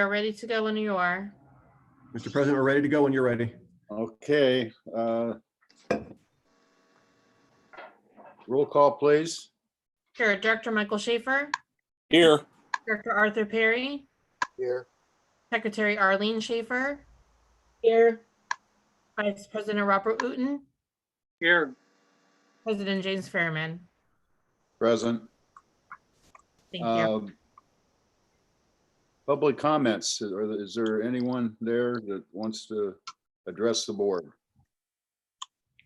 We're ready to go when you are. Mr. President, we're ready to go when you're ready. Okay. Roll call, please. Sure. Director Michael Schaefer, Here. Director Arthur Perry, Here. Secretary Arlene Schaefer, Here. Vice President Robert Wooten, Here. President James Fairman. Present. Thank you. Public comments. Is there anyone there that wants to address the board?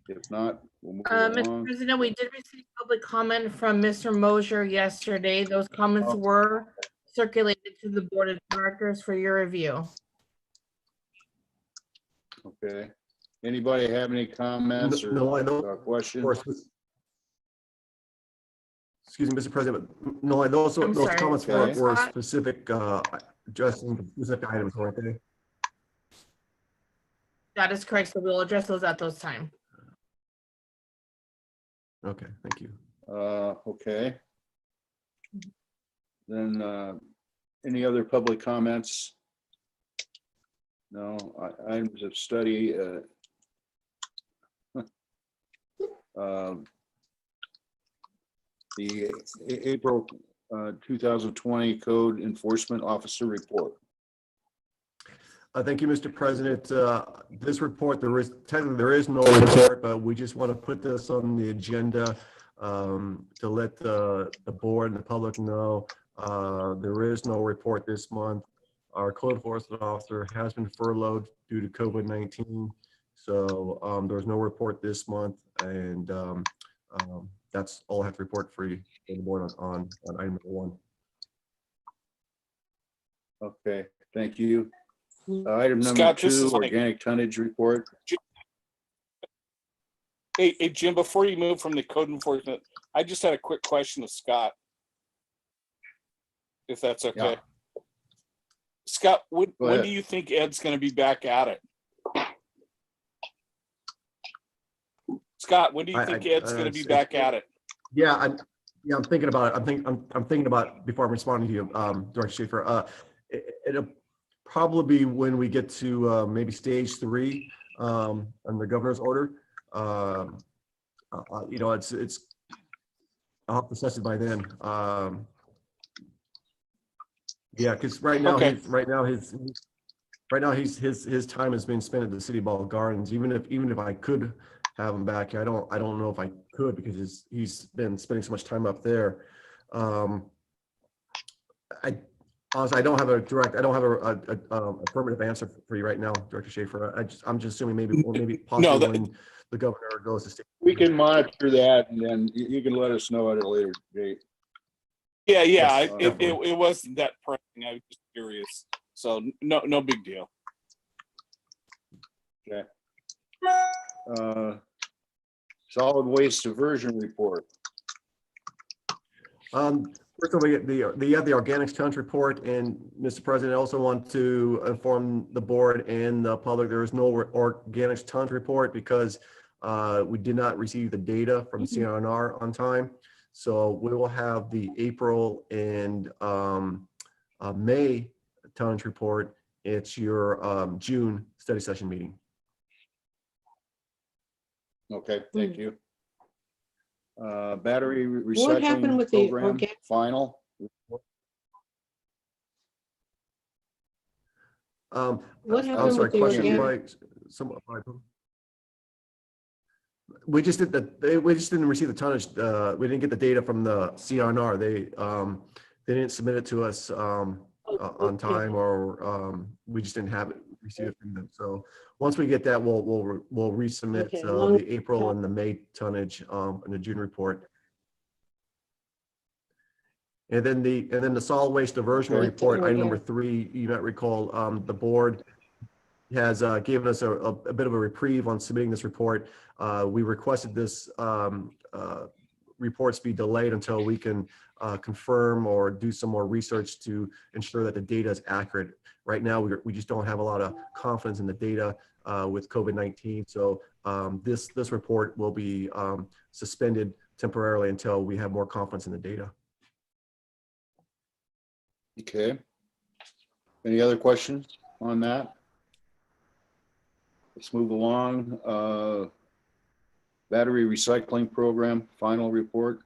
If not, we'll move Mr. along. President, we did receive public comment from Mr. Mosher yesterday. Those comments were circulated to the Board of Directors for your review. Okay. Anybody have any comments No, I don't. or questions? Excuse me, Mr. President, but no, those sorry. comments Okay. were specific, addressing specific items, weren't they? That is correct. So we'll address those at those time. Okay, thank you. Okay. Then any other public comments? No, items of study. The April 2020 Code Enforcement Officer Report. Thank you, Mr. President. This report, there is no report, but we just want to put this on the agenda to let the board and the public know there is no report this month. Our code enforcement officer has been furloughed due to COVID-19, so there's no report this month, and that's all I have to report for you for the board on item number 1. Okay, thank you. Item number Scott, 2, organic tonnage report. Hey, Jim, before you move from the code enforcement, I just had a quick question of Scott. If that's okay. Yeah. Scott, when ahead. do you think Ed's going to be back at it? Scott, when do you think Ed's going to be back at it? Yeah, I'm thinking about it. I'm thinking about it before I'm responding to you, Director Schaefer. It'll probably be when we get to maybe stage 3 on the governor's order. You know, it's I'll have to assess it by then. Yeah, because right now, Okay. his time has been spent at the City Ball Gardens. Even if I could have him back, I don't know if I could, because he's been spending so much time up there. Honestly, I don't have a affirmative answer for you right now, Director Schaefer. I'm just assuming maybe possibly when the governor goes to state. We can monitor that, and then you can let us know at a later date. Yeah, Yes, it wasn't that pressing. I was just curious. So no big deal. Okay. Solid waste diversion report. First of all, we get the organics tonnage report, and Mr. President, I also want to inform the board and the public there is no organics tonnage report because we did not receive the data from CNR on time. So we will have the April and May tonnage report. It's your June study session meeting. Okay, thank you. Battery recycling What happened with the program, final. What I'm happened sorry, with the question organic? by someone. We just didn't receive the tonnage. We didn't get the data from the CNR. They didn't submit it to us on time, or we just didn't receive it from them. So once we get that, we'll resubmit Okay, the April and the May tonnage in the June report. And then the solid waste diversion Okay. report, item number 3. You might recall the board has given us a bit of a reprieve on submitting this report. We requested this reports be delayed until we can confirm or do some more research to ensure that the data is accurate. Right now, we just don't have a lot of confidence in the data with COVID-19. So this report will be suspended temporarily until we have more confidence in the data. Okay. Any other questions on that? Let's move along. Battery recycling program, final report.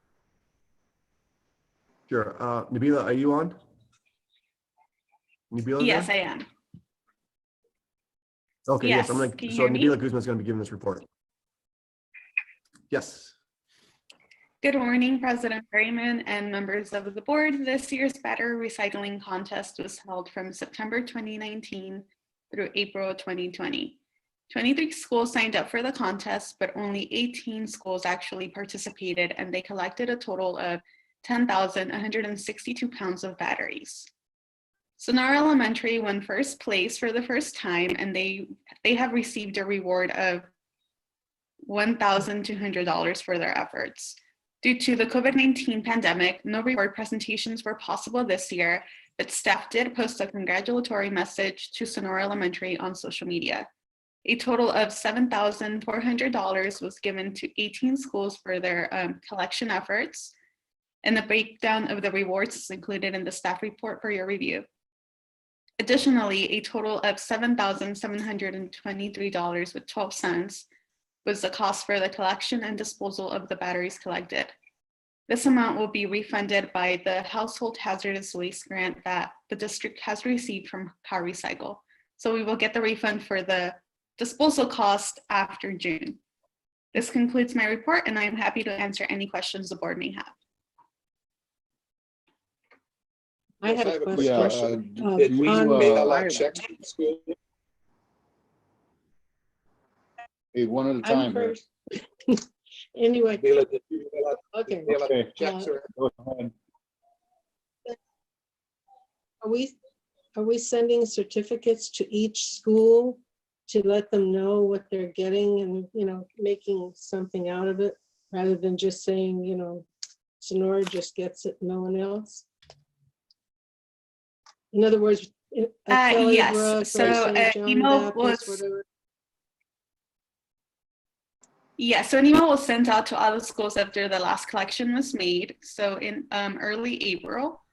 Sure. Nabila, are you on? Nabila? Yes, there? I am. Okay, yes, Yes, I'm can you so hear me? Nabila Guzman is going to be giving this report. Yes. Good morning, President Perryman and members of the board. This year's battery recycling contest was held from September 2019 through April 2020. 23 schools signed up for the contest, but only 18 schools actually participated, and they collected a total of 10,162 pounds of batteries. Sonora Elementary won first place for the first time, and they have received a reward of $1,200 for their efforts. Due to the COVID-19 pandemic, no reward presentations were possible this year, but staff did post a congratulatory message to Sonora Elementary on social media. A total of $7,400 was given to 18 schools for their collection efforts, and the breakdown of the rewards is included in the staff report for your review. Additionally, a total of $7,723.12 was the cost for the collection and disposal of the batteries collected. This amount will be refunded by the Household Hazardous Waste Grant that the district has received from Car Recycle. So we will get the refund for the disposal cost after June. This concludes my report, and I'm happy to answer any questions the board may have. I have a question. Did we on- mail out checks to the school? Hey, one at a I'm time. here. first. Anyway, Mila, did you mail out- okay. mail out Okay. checks or- Go ahead. Are we sending certificates to each school to let them know what they're getting and, making something out of it rather than just saying, Sonora just gets it, no one else? In other words, Kelly Yes, Brook or so, St. John email Baptist, was- whatever. Yeah, so an email was sent out to all the schools after the last collection was made, so in early April.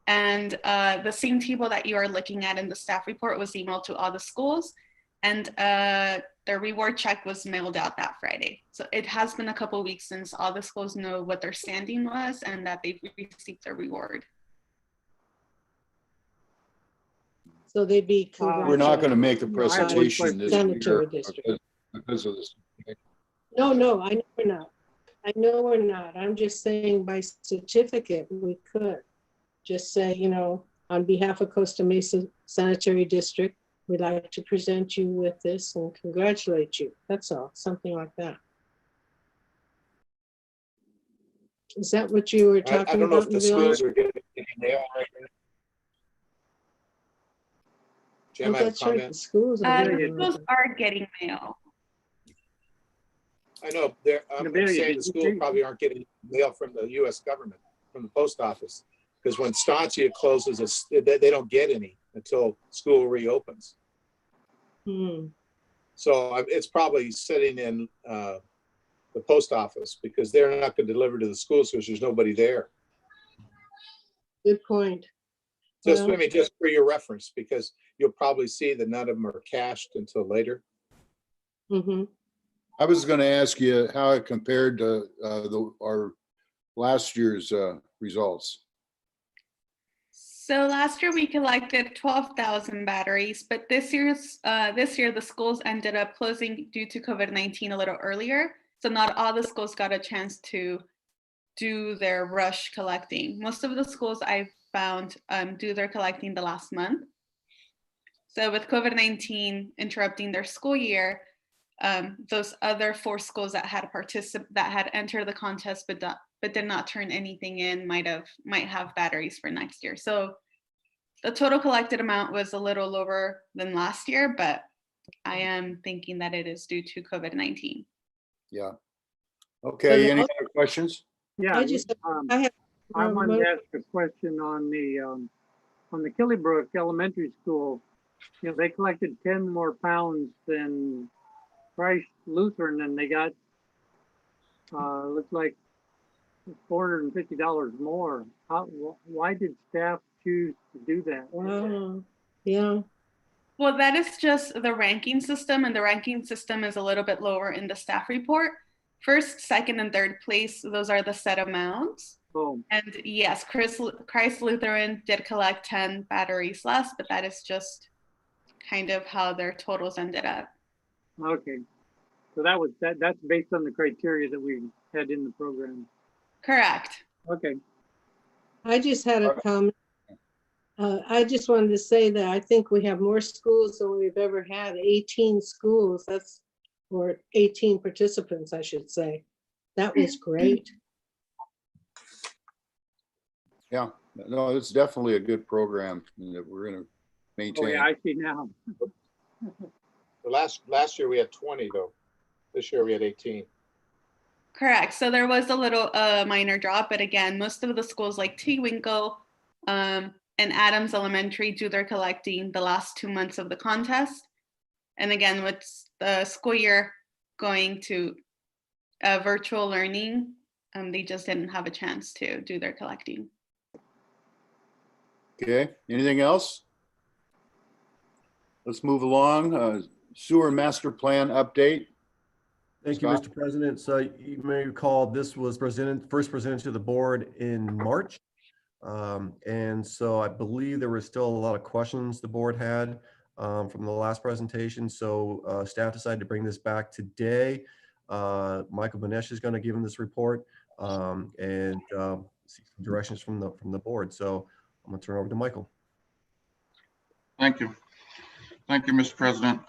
And the same table that you are looking at in the staff report was emailed to all the schools, and the reward check was mailed out that Friday. So it has been a couple of weeks since all the schools know what their standing was and that they've received their reward. So they'd be We're not going to congratulated. make the presentation this Sanitary year district. because of this. No, I know we're not. I know we're not. I'm just saying by certificate, we could just say, on behalf of Costa Mesa Sanitary District, we'd like to present you with this and congratulate you. That's all, something like that. Is that what you were I talking don't know about, if the Nabila? schools are getting any mail right now. Jim, I have a That's right, comment. the schools are The getting schools it. are getting mail. I know, I'm saying the schools probably aren't getting mail from the US government, from the post office. Because when Estancia closes, they don't get any until school reopens. Hmm. So it's probably sitting in the post office because they're not going to deliver to the schools because there's nobody there. Good point. Just, Well- just for your reference, because you'll probably see that none of them are cashed until later. Mm-hmm. I was going to ask you how it compared to our last year's results. So last year we collected 12,000 batteries, but this year the schools ended up closing due to COVID-19 a little earlier. So not all the schools got a chance to do their rush collecting. Most of the schools I found do their collecting the last month. So with COVID-19 interrupting their school year, those other 4 schools that had entered the contest but did not turn anything in might have batteries for next year. So the total collected amount was a little lower than last year, but I am thinking that it is due to COVID-19. Yeah. Okay, any Well, other questions? Yeah, I just, I have. I wanted to ask a question on the Killybrook Elementary School. They collected 10 more pounds than Christ Lutheran, and they got looks like $450 more. Why did staff choose to do that? Wow. Yeah, Well, that is just the ranking system, and the ranking system is a little bit lower in the staff report. First, second, and third place, those are the set amounts. Oh, And yes, Christ Lutheran did collect 10 batteries less, but that is just kind of how their totals ended up. okay. So that's based on the criteria that we had in the program. Correct. Okay. I just had a comment. I just wanted to say that I think we have more schools than we've ever had, 18 schools, or 18 participants, I should say. That was great. Yeah, no, it's definitely a good program that we're gonna Oh, maintain. yeah, I see now. The last year we had 20 though. This year we had 18. Correct. So there was a little minor drop, but again, most of the schools like Tewinkle and Adams Elementary do their collecting the last 2 months of the contest. And again, with the school year going to virtual learning, they just didn't have a chance to do their collecting. Okay, anything else? Let's move along. Sewer master plan update. Thank you, Scott? Mr. President. So you may recall this was first presented to the board in March. And so I believe there were still a lot of questions the board had from the last presentation. So staff decided to bring this back today. Michael Benesh is going to give him this report and see some directions from the board. So I'm going to turn it over to Michael. Thank you. Thank you, Mr. President.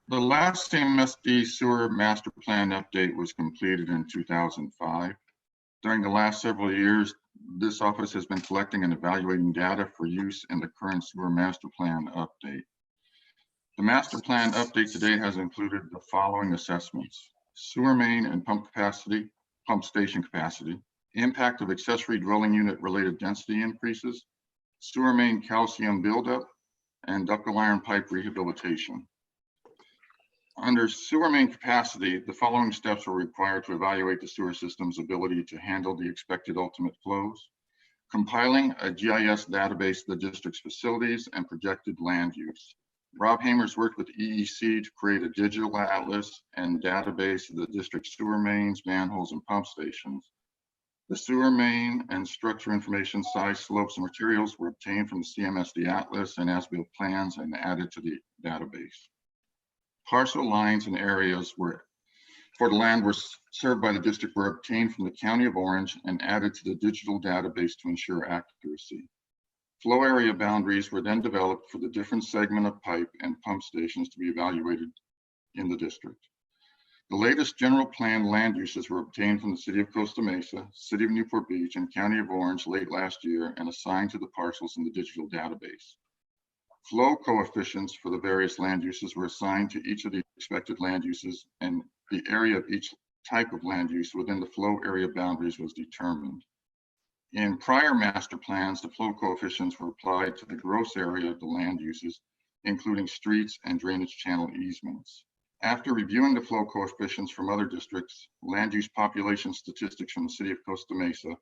The last CMSD sewer master plan update was completed in 2005. During the last several years, this office has been collecting and evaluating data for use in the current sewer master plan update. The master plan update today has included the following assessments: sewer main and pump station capacity, impact of accessory dwelling unit related density increases, sewer main calcium buildup, and ductile iron pipe rehabilitation. Under sewer main capacity, the following steps are required to evaluate the sewer system's ability to handle the expected ultimate flows: compiling a GIS database of the district's facilities and projected land use. Rob Hamer's worked with EEC to create a digital atlas and database of the district's sewer mains, manholes, and pump stations. The sewer main and structure information, size, slopes, and materials were obtained from the CMSD atlas and as-built plans and added to the database. Parcel lines and areas for the land were served by the district were obtained from the County of Orange and added to the digital database to ensure accuracy. Flow area boundaries were then developed for the different segment of pipe and pump stations to be evaluated in the district. The latest general plan land uses were obtained from the City of Costa Mesa, City of Newport Beach, and County of Orange late last year and assigned to the parcels in the digital database. Flow coefficients for the various land uses were assigned to each of the expected land uses, and the area of each type of land use within the flow area boundaries was determined. In prior master plans, the flow coefficients were applied to the gross area of the land uses, including streets and drainage channel easements. After reviewing the flow coefficients from other districts, land use population statistics from the City of Costa Mesa,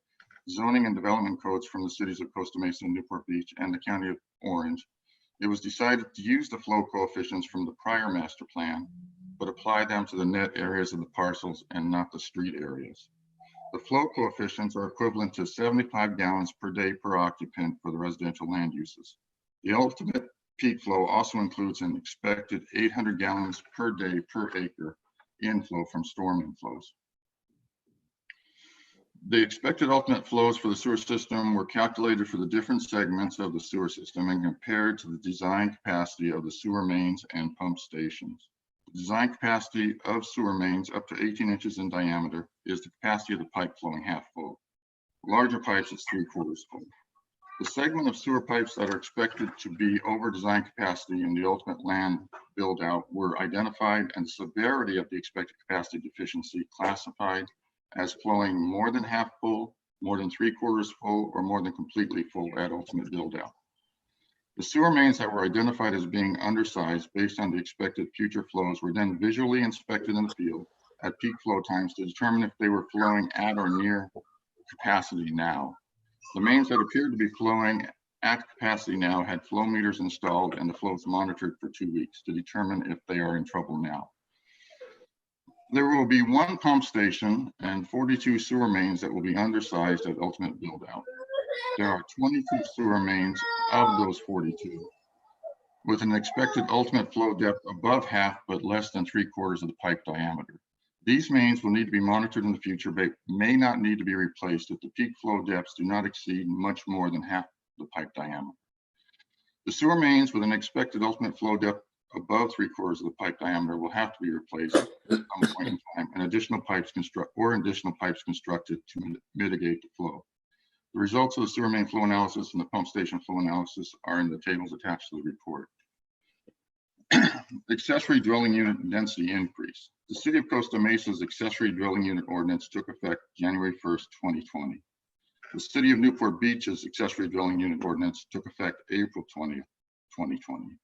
zoning and development codes from the cities of Costa Mesa and Newport Beach and the County of Orange, it was decided to use the flow coefficients from the prior master plan, but apply them to the net areas of the parcels and not the street areas. The flow coefficients are equivalent to 75 gallons per day per occupant for the residential land uses. The ultimate peak flow also includes an expected 800 gallons per day per acre inflow from storm inflows. The expected ultimate flows for the sewer system were calculated for the different segments of the sewer system and compared to the design capacity of the sewer mains and pump stations. The design capacity of sewer mains up to 18 inches in diameter is the capacity of the pipe flowing half full. Larger pipes is 3/4 full. The segment of sewer pipes that are expected to be over design capacity in the ultimate land build out were identified, and the severity of the expected capacity deficiency classified as flowing more than half full, more than 3/4 full, or more than completely full at ultimate build out. The sewer mains that were identified as being undersized based on the expected future flows were then visually inspected in the field at peak flow times to determine if they were flowing at or near capacity now. The mains that appeared to be flowing at capacity now had flow meters installed and the flows monitored for 2 weeks to determine if they are in trouble now. There will be 1 pump station and 42 sewer mains that will be undersized at ultimate build out. There are 22 sewer mains of those 42, with an expected ultimate flow depth above half but less than 3/4 of the pipe diameter. These mains will need to be monitored in the future, but may not need to be replaced if the peak flow depths do not exceed much more than half the pipe diameter. The sewer mains with an expected ultimate flow depth above 3/4 of the pipe diameter will have to be replaced at some point in time, and additional pipes constructed to mitigate the flow. The results of the sewer main flow analysis and the pump station flow analysis are in the tables attached to the report. Accessory dwelling unit density increase. The City of Costa Mesa's accessory dwelling unit ordinance took effect January 1st, 2020. The City of Newport Beach's accessory dwelling unit ordinance took effect April 20th, 2020.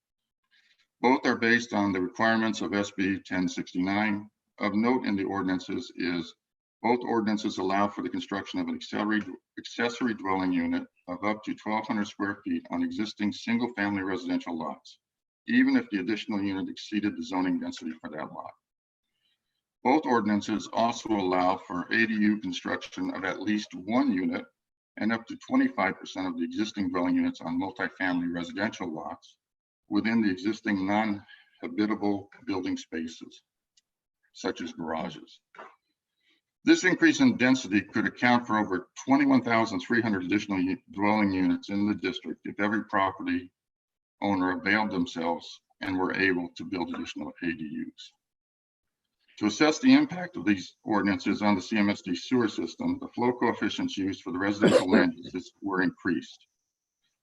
Both are based on the requirements of SB 1069. Of note in the ordinances is both ordinances allow for the construction of an accessory dwelling unit of up to 1,200 square feet on existing single-family residential lots, even if the additional unit exceeded the zoning density for that lot. Both ordinances also allow for ADU construction of at least 1 unit and up to 25% of the existing dwelling units on multifamily residential lots within the existing non-habitable building spaces, such as garages. This increase in density could account for over 21,300 additional dwelling units in the district if every property owner availed themselves and were able to build additional ADUs. To assess the impact of these ordinances on the CMSD sewer system, the flow coefficients used for the residential land uses were increased.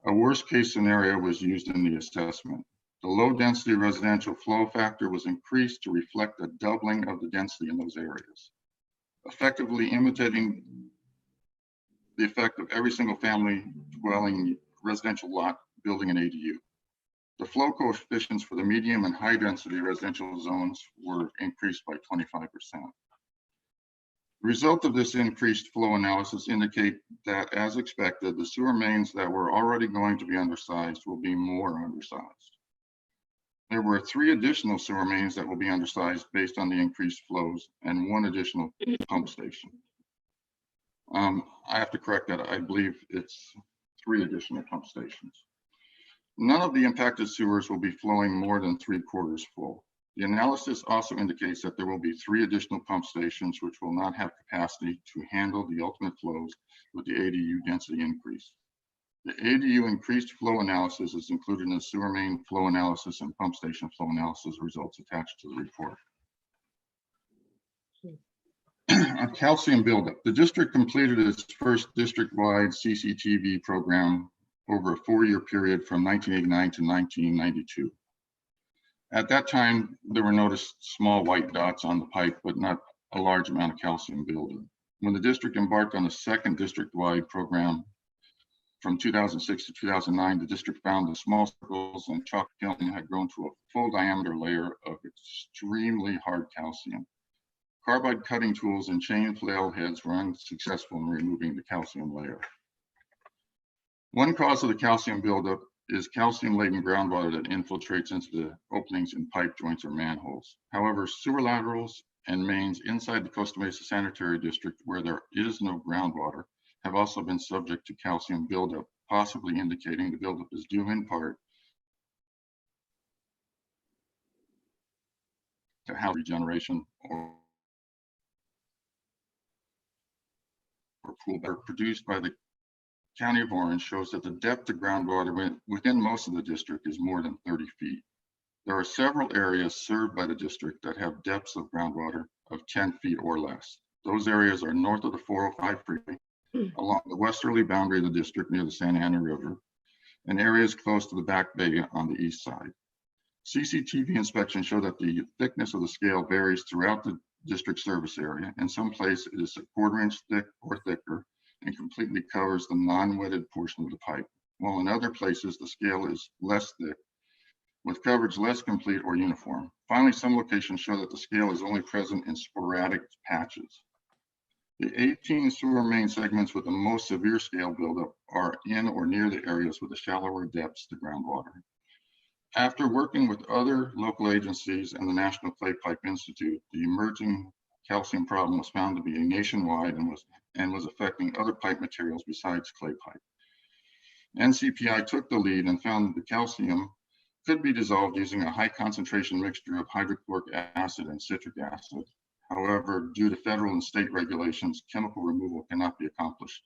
A worst case scenario was used in the assessment. The low density residential flow factor was increased to reflect a doubling of the density in those areas, effectively imitating the effect of every single family dwelling residential lot building an ADU. The flow coefficients for the medium and high density residential zones were increased by 25%. The result of this increased flow analysis indicate that, as expected, the sewer mains that were already going to be undersized will be more undersized. There were 3 additional sewer mains that will be undersized based on the increased flows and 1 additional pump station. I have to correct that. I believe it's 3 additional pump stations. None of the impacted sewers will be flowing more than 3/4 full. The analysis also indicates that there will be 3 additional pump stations which will not have capacity to handle the ultimate flows with the ADU density increase. The ADU increased flow analysis is included in the sewer main flow analysis and pump station flow analysis results attached to the report. On calcium buildup, the district completed its first district-wide CCTV program over a 4-year period from 1989 to 1992. At that time, there were noticed small white dots on the pipe, but not a large amount of calcium buildup. When the district embarked on a second district-wide program from 2006 to 2009, the district found the small circles and chalk kiln had grown to a full diameter layer of extremely hard calcium. Carbide cutting tools and chain flail heads were unsuccessful in removing the calcium layer. One cause of the calcium buildup is calcium-laden groundwater that infiltrates into the openings in pipe joints or manholes. However, sewer laterals and mains inside the Costa Mesa Sanitary District, where there is no groundwater, have also been subject to calcium buildup, possibly indicating the buildup is due in part to house regeneration or pool water produced by the County of Orange shows that the depth of groundwater within most of the district is more than 30 feet. There are several areas served by the district that have depths of groundwater of 10 feet or less. Those areas are north of the 405 freeway, along the westerly boundary of the district near the Santa Ana River, and areas close to the Back Bay on the east side. CCTV inspections show that the thickness of the scale varies throughout the district service area. In some places, it is a 1/4 inch thick or thicker and completely covers the non-wetted portion of the pipe, while in other places, the scale is less thick, with coverage less complete or uniform. Finally, some locations show that the scale is only present in sporadic patches. The 18 sewer main segments with the most severe scale buildup are in or near the areas with the shallower depths to groundwater. After working with other local agencies and the National Clay Pipe Institute, the emerging calcium problem was found to be nationwide and was affecting other pipe materials besides clay pipe. NCPI took the lead and found that the calcium could be dissolved using a high concentration mixture of hydrochloric acid and citric acid. However, due to federal and state regulations, chemical removal cannot be accomplished,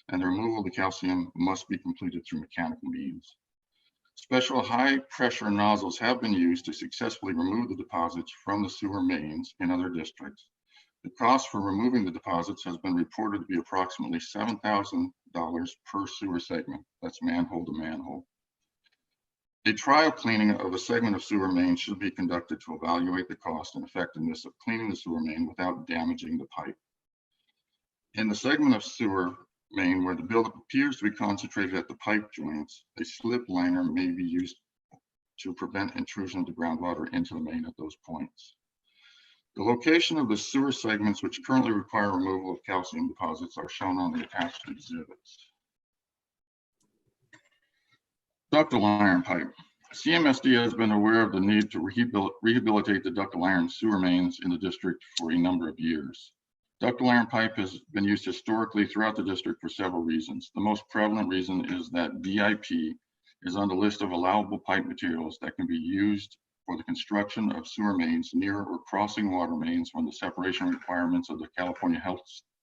and the removal of the calcium must be completed through mechanical means. Special high pressure nozzles have been used to successfully remove the deposits from the sewer mains in other districts. The cost for removing the deposits has been reported to be approximately $7,000 per sewer segment. That's manhole to manhole. A trial cleaning of a segment of sewer main should be conducted to evaluate the cost and effectiveness of cleaning the sewer main without damaging the pipe. In the segment of sewer main where the buildup appears to be concentrated at the pipe joints, a slip liner may be used to prevent intrusion of the groundwater into the main at those points. The location of the sewer segments which currently require removal of calcium deposits are shown on the attached exhibits. Ductile iron pipe. CMSD has been aware of the need to rehabilitate the ductile iron sewer mains in the district for a number of years. Ductile iron pipe has been used historically throughout the district for several reasons. The most prevalent reason is that DIP is on the list of allowable pipe materials that can be used for the construction of sewer mains near or crossing water mains when the separation requirements of the California Health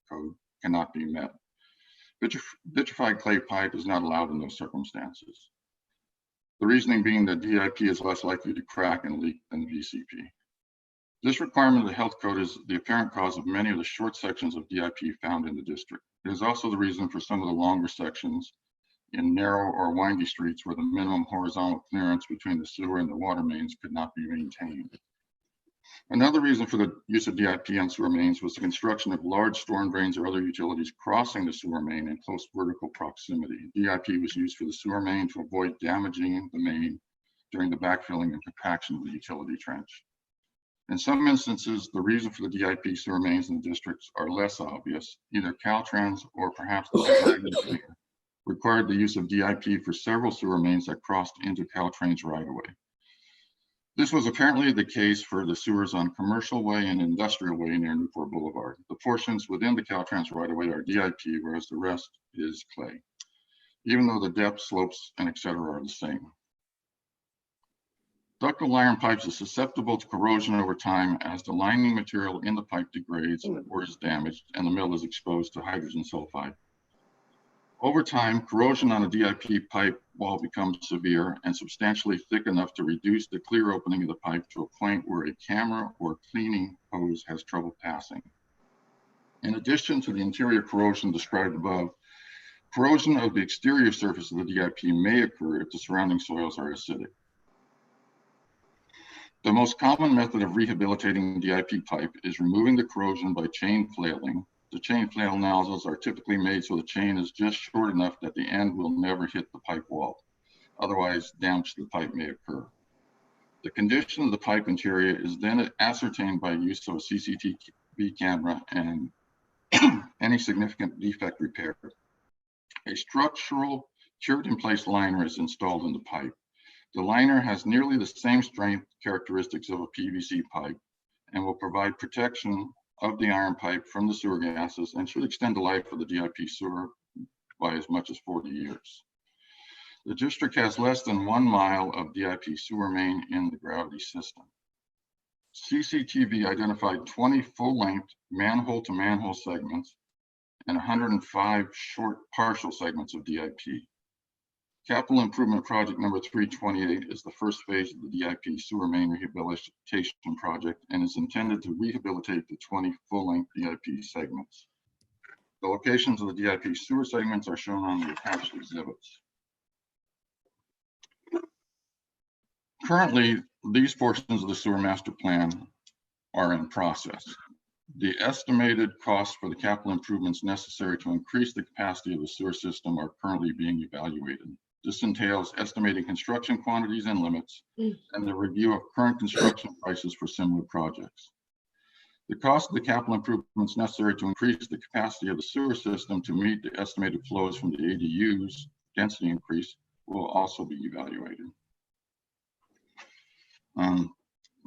Code cannot be met. Vitrified clay pipe is not allowed in those circumstances. The reasoning being that DIP is less likely to crack and leak than VCP. This requirement of the health code is the apparent cause of many of the short sections of DIP found in the district. It is also the reason for some of the longer sections in narrow or windy streets where the minimum horizontal clearance between the sewer and the water mains could not be maintained. Another reason for the use of DIP on sewer mains was the construction of large storm drains or other utilities crossing the sewer main in close vertical proximity. DIP was used for the sewer main to avoid damaging the main during the backfilling and compaction of the utility trench. In some instances, the reason for the DIP sewer mains in the districts are less obvious. Either Caltrans or perhaps the required the use of DIP for several sewer mains that crossed into Caltrans right-of-way. This was apparently the case for the sewers on Commercial Way and Industrial Way near Newport Boulevard. The portions within the Caltrans right-of-way are DIP, whereas the rest is clay, even though the depth, slopes, and etc. are the same. Ductile iron pipes are susceptible to corrosion over time as the lining material in the pipe degrades or is damaged and the mill is exposed to hydrogen sulfide. Over time, corrosion on a DIP pipe wall becomes severe and substantially thick enough to reduce the clear opening of the pipe to a point where a camera or cleaning hose has trouble passing. In addition to the interior corrosion described above, corrosion of the exterior surface of the DIP may occur if the surrounding soils are acidic. The most common method of rehabilitating DIP pipe is removing the corrosion by chain flailing. The chain flail nozzles are typically made so the chain is just short enough that the end will never hit the pipe wall. Otherwise, damage to the pipe may occur. The condition of the pipe interior is then ascertained by use of a CCTV camera and any significant defect repair. A structural cured-in-place liner is installed in the pipe. The liner has nearly the same strength characteristics of a PVC pipe and will provide protection of the iron pipe from the sewer gases and should extend the life of the DIP sewer by as much as 40 years. The district has less than 1 mile of DIP sewer main in the gravity system. CCTV identified 20 full-length manhole-to-manhole segments and 105 short partial segments of DIP. Capital Improvement Project number 328 is the first phase of the DIP sewer main rehabilitation project and is intended to rehabilitate the 20 full-length DIP segments. The locations of the DIP sewer segments are shown on the attached exhibits. Currently, these portions of the sewer master plan are in process. The estimated costs for the capital improvements necessary to increase the capacity of the sewer system are currently being evaluated. This entails estimating construction quantities and limits and the review of current construction prices for similar projects. The cost of the capital improvements necessary to increase the capacity of the sewer system to meet the estimated flows from the ADUs density increase will also be evaluated.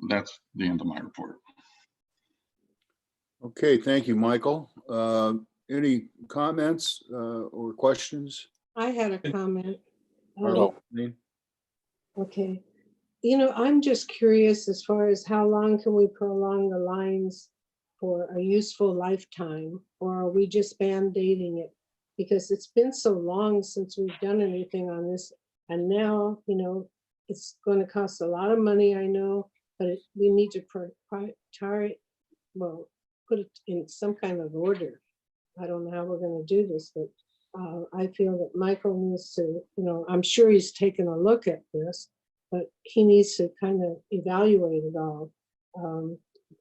That's the end of my report. Okay, thank you, Michael. Any comments or questions? I had a comment. No. Okay. You know, I'm just curious as far as how long can we prolong the lines for a useful lifetime, or are we just band-aiding it? Because it's been so long since we've done anything on this, and now, you know, it's going to cost a lot of money, I know, but we need to put it in some kind of order. I don't know how we're going to do this, but I feel that Michael needs to, you know, I'm sure he's taken a look at this, but he needs to kind of evaluate it all.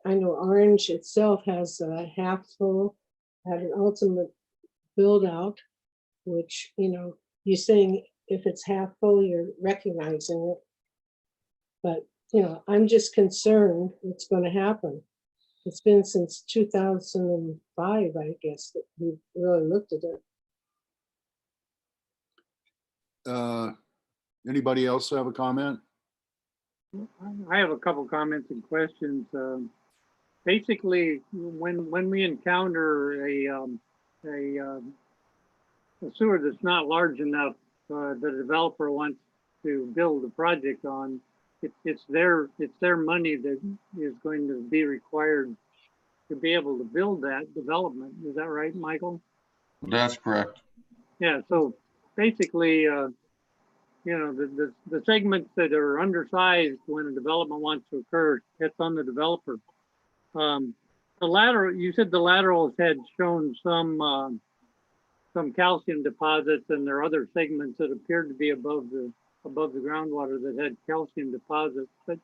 I know Orange itself has a half full, had an ultimate build out, which, you know, you're saying if it's half full, you're recognizing it. But, you know, I'm just concerned what's going to happen. It's been since 2005, I guess, that we've really looked at it. Anybody else have a comment? I have a couple comments and questions. Basically, when we encounter a sewer that's not large enough, the developer wants to build a project on, it's their money that is going to be required to be able to build that development. Is that right, Michael? That's correct. Yeah. So basically, you know, the segments that are undersized when a development wants to occur, it's on the developer. The lateral, you said the laterals had shown some calcium deposits, and there are other segments that appeared to be above the groundwater that had calcium deposits. But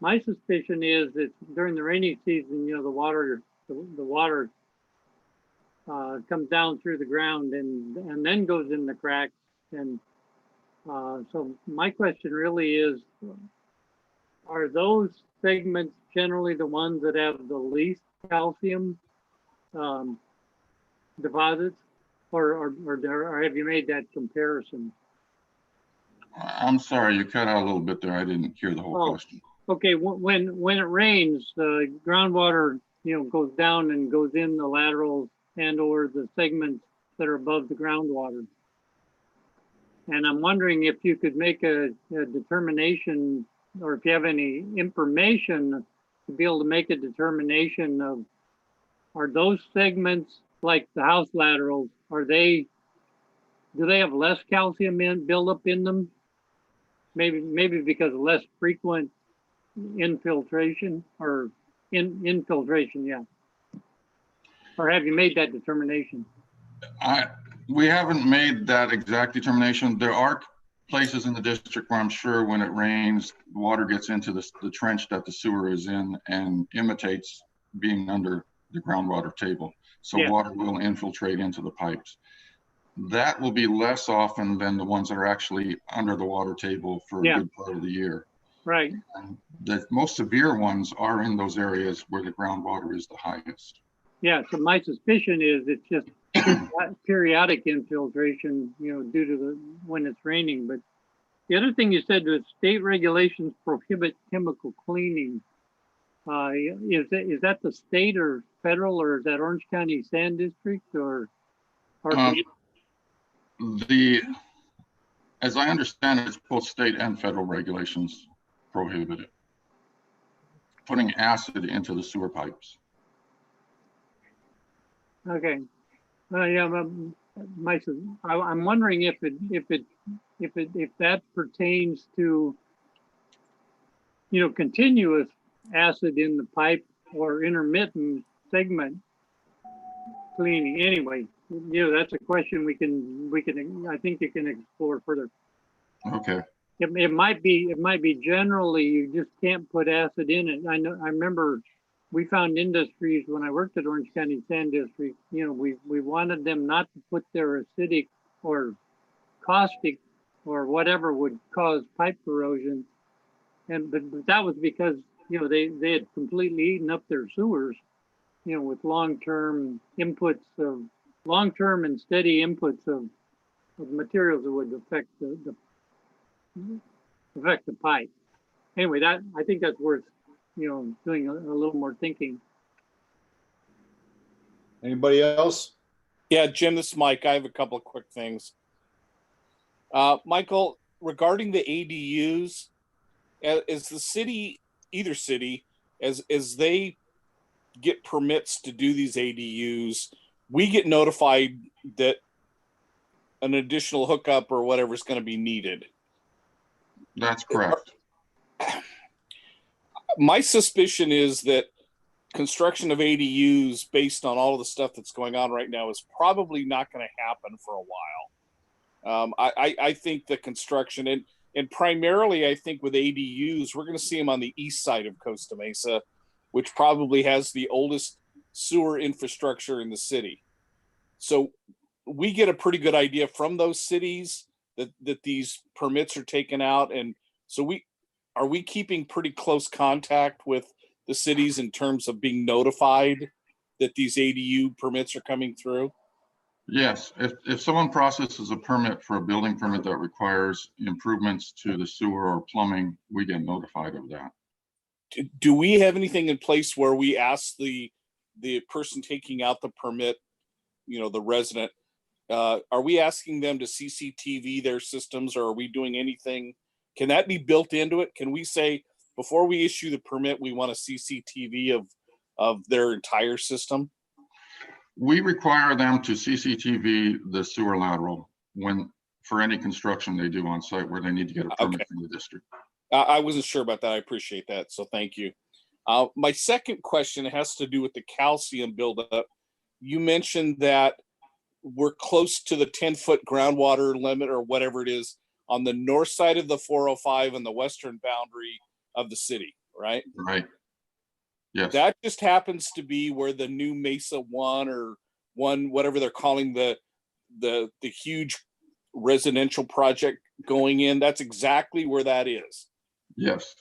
my suspicion is that during the rainy season, you know, the water comes down through the ground and then goes in the cracks. And so my question really is, are those segments generally the ones that have the least calcium deposits, or have you made that comparison? I'm sorry, you cut out a little bit there. I didn't hear the whole question. Okay, when it rains, the groundwater, you know, goes down and goes in the laterals and or the segments that are above the groundwater. And I'm wondering if you could make a determination, or if you have any information to be able to make a determination of, are those segments like the house laterals, do they have less calcium buildup in them? Maybe because of less frequent infiltration or infiltration, yeah. Or have you made that determination? We haven't made that exact determination. There are places in the district where I'm sure when it rains, water gets into the trench that the sewer is in and imitates being under the groundwater table. So yeah, water will infiltrate into the pipes. That will be less often than the ones that are actually under the water table for a good part of the year. Right. And the most severe ones are in those areas where the groundwater is the highest. Yeah, so my suspicion is it's just periodic infiltration, you know, due to when it's raining. But the other thing you said was state regulations prohibit chemical cleaning. Is that the state or federal, or is that Orange County Sand District, or as I understand it, it's both state and federal regulations prohibit it. Putting acid into the sewer pipes. Okay. Yeah, I'm wondering if that pertains to, you know, continuous acid in the pipe or intermittent segment cleaning. Anyway, you know, that's a question we can I think you can explore further. Okay. It might be generally you just can't put acid in it. I remember we found industries when I worked at Orange County Sand District, you know, we wanted them not to put their acidic or caustic or whatever would cause pipe corrosion. But that was because, you know, they had completely eaten up their sewers. with long-term and steady inputs of materials that would affect the pipe. Anyway, I think that's worth, doing a little more thinking. Anybody else? Yeah, Jim, this is Mike. I have a couple of quick things. Michael, regarding the ADUs, as the city, either city, as they get permits to do these ADUs, we get notified that an additional hookup or whatever is going to be needed. That's correct. My suspicion is that construction of ADUs based on all of the stuff that's going on right now is probably not going to happen for a while. I think the construction and primarily I think with ADUs, we're going to see them on the east side of Costa Mesa, which probably has the oldest sewer infrastructure in the city. So we get a pretty good idea from those cities that these permits are taken out. And so are we keeping pretty close contact with the cities in terms of being notified that these ADU permits are coming through? Yes, if someone processes a permit for a building permit that requires improvements to the sewer or plumbing, we get notified of that. Do we have anything in place where we ask the person taking out the permit, the resident, are we asking them to CCTV their systems, or are we doing anything? Can that be built into it? Can we say, before we issue the permit, we want a CCTV of their entire system? We require them to CCTV the sewer lateral for any construction they do on site where they need to get a permit from the district. I wasn't sure about that. I appreciate that. So thank you. My second question has to do with the calcium buildup. You mentioned that we're close to the 10-foot groundwater limit or whatever it is on the north side of the 405 and the western boundary of the city, right? Right. Yes. That just happens to be where the new Mesa 1 or 1, whatever they're calling the huge residential project going in. That's exactly where that is. Yes.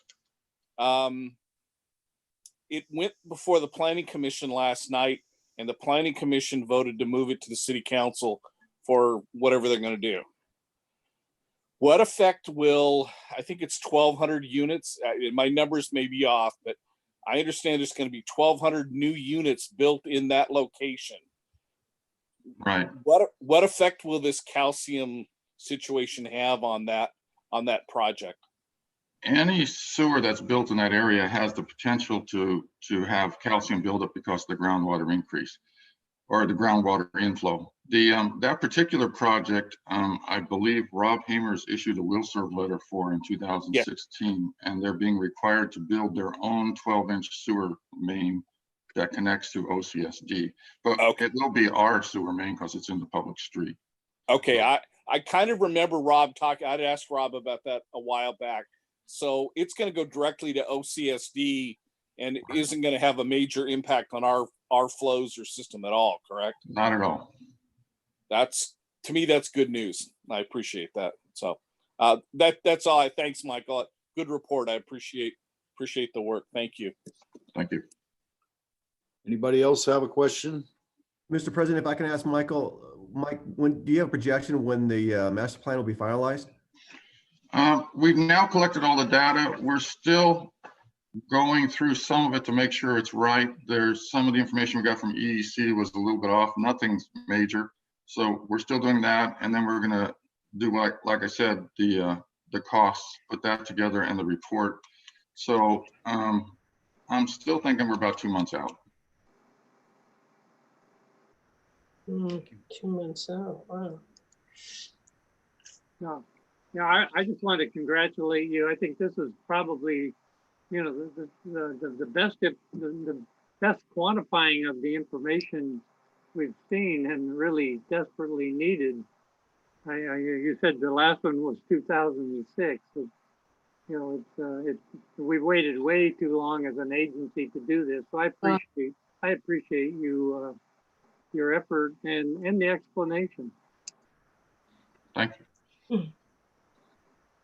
It went before the Planning Commission last night, and the Planning Commission voted to move it to the City Council for whatever they're going to do. What effect will, I think it's 1,200 units. My numbers may be off, but I understand there's going to be 1,200 new units built in that location. Right. What effect will this calcium situation have on that project? Any sewer that's built in that area has the potential to have calcium buildup because of the groundwater increase or the groundwater inflow. That particular project, I believe Rob Hamers issued a will serve letter for in 2016, and they're being required to build their own 12-inch sewer main that connects to OCSD. But it will be our sewer main because it's in the public street. Okay, I kind of remember Rob talking. I'd asked Rob about that a while back. So it's going to go directly to OCSD and isn't going to have a major impact on our flows or system at all, correct? Not at all. To me, that's good news. I appreciate that. So that's all. Thanks, Michael. Good report. I appreciate the work. Thank you. Thank you. Anybody else have a question? Mr. President, if I can ask Mike, do you have a projection when the master plan will be finalized? We've now collected all the data. We're still going through some of it to make sure it's right. There's some of the information we got from EEC was a little bit off. Nothing's major. So we're still doing that. And then we're going to do, like I said, the costs, put that together and the report. So I'm still thinking we're about 2 months out. 2 months out, wow. Yeah, I just want to congratulate you. I think this is probably, the best quantifying of the information we've seen and really desperately needed. You said the last one was 2006. We've waited way too long as an agency to do this. So I appreciate you, your effort and the explanation. Thank you.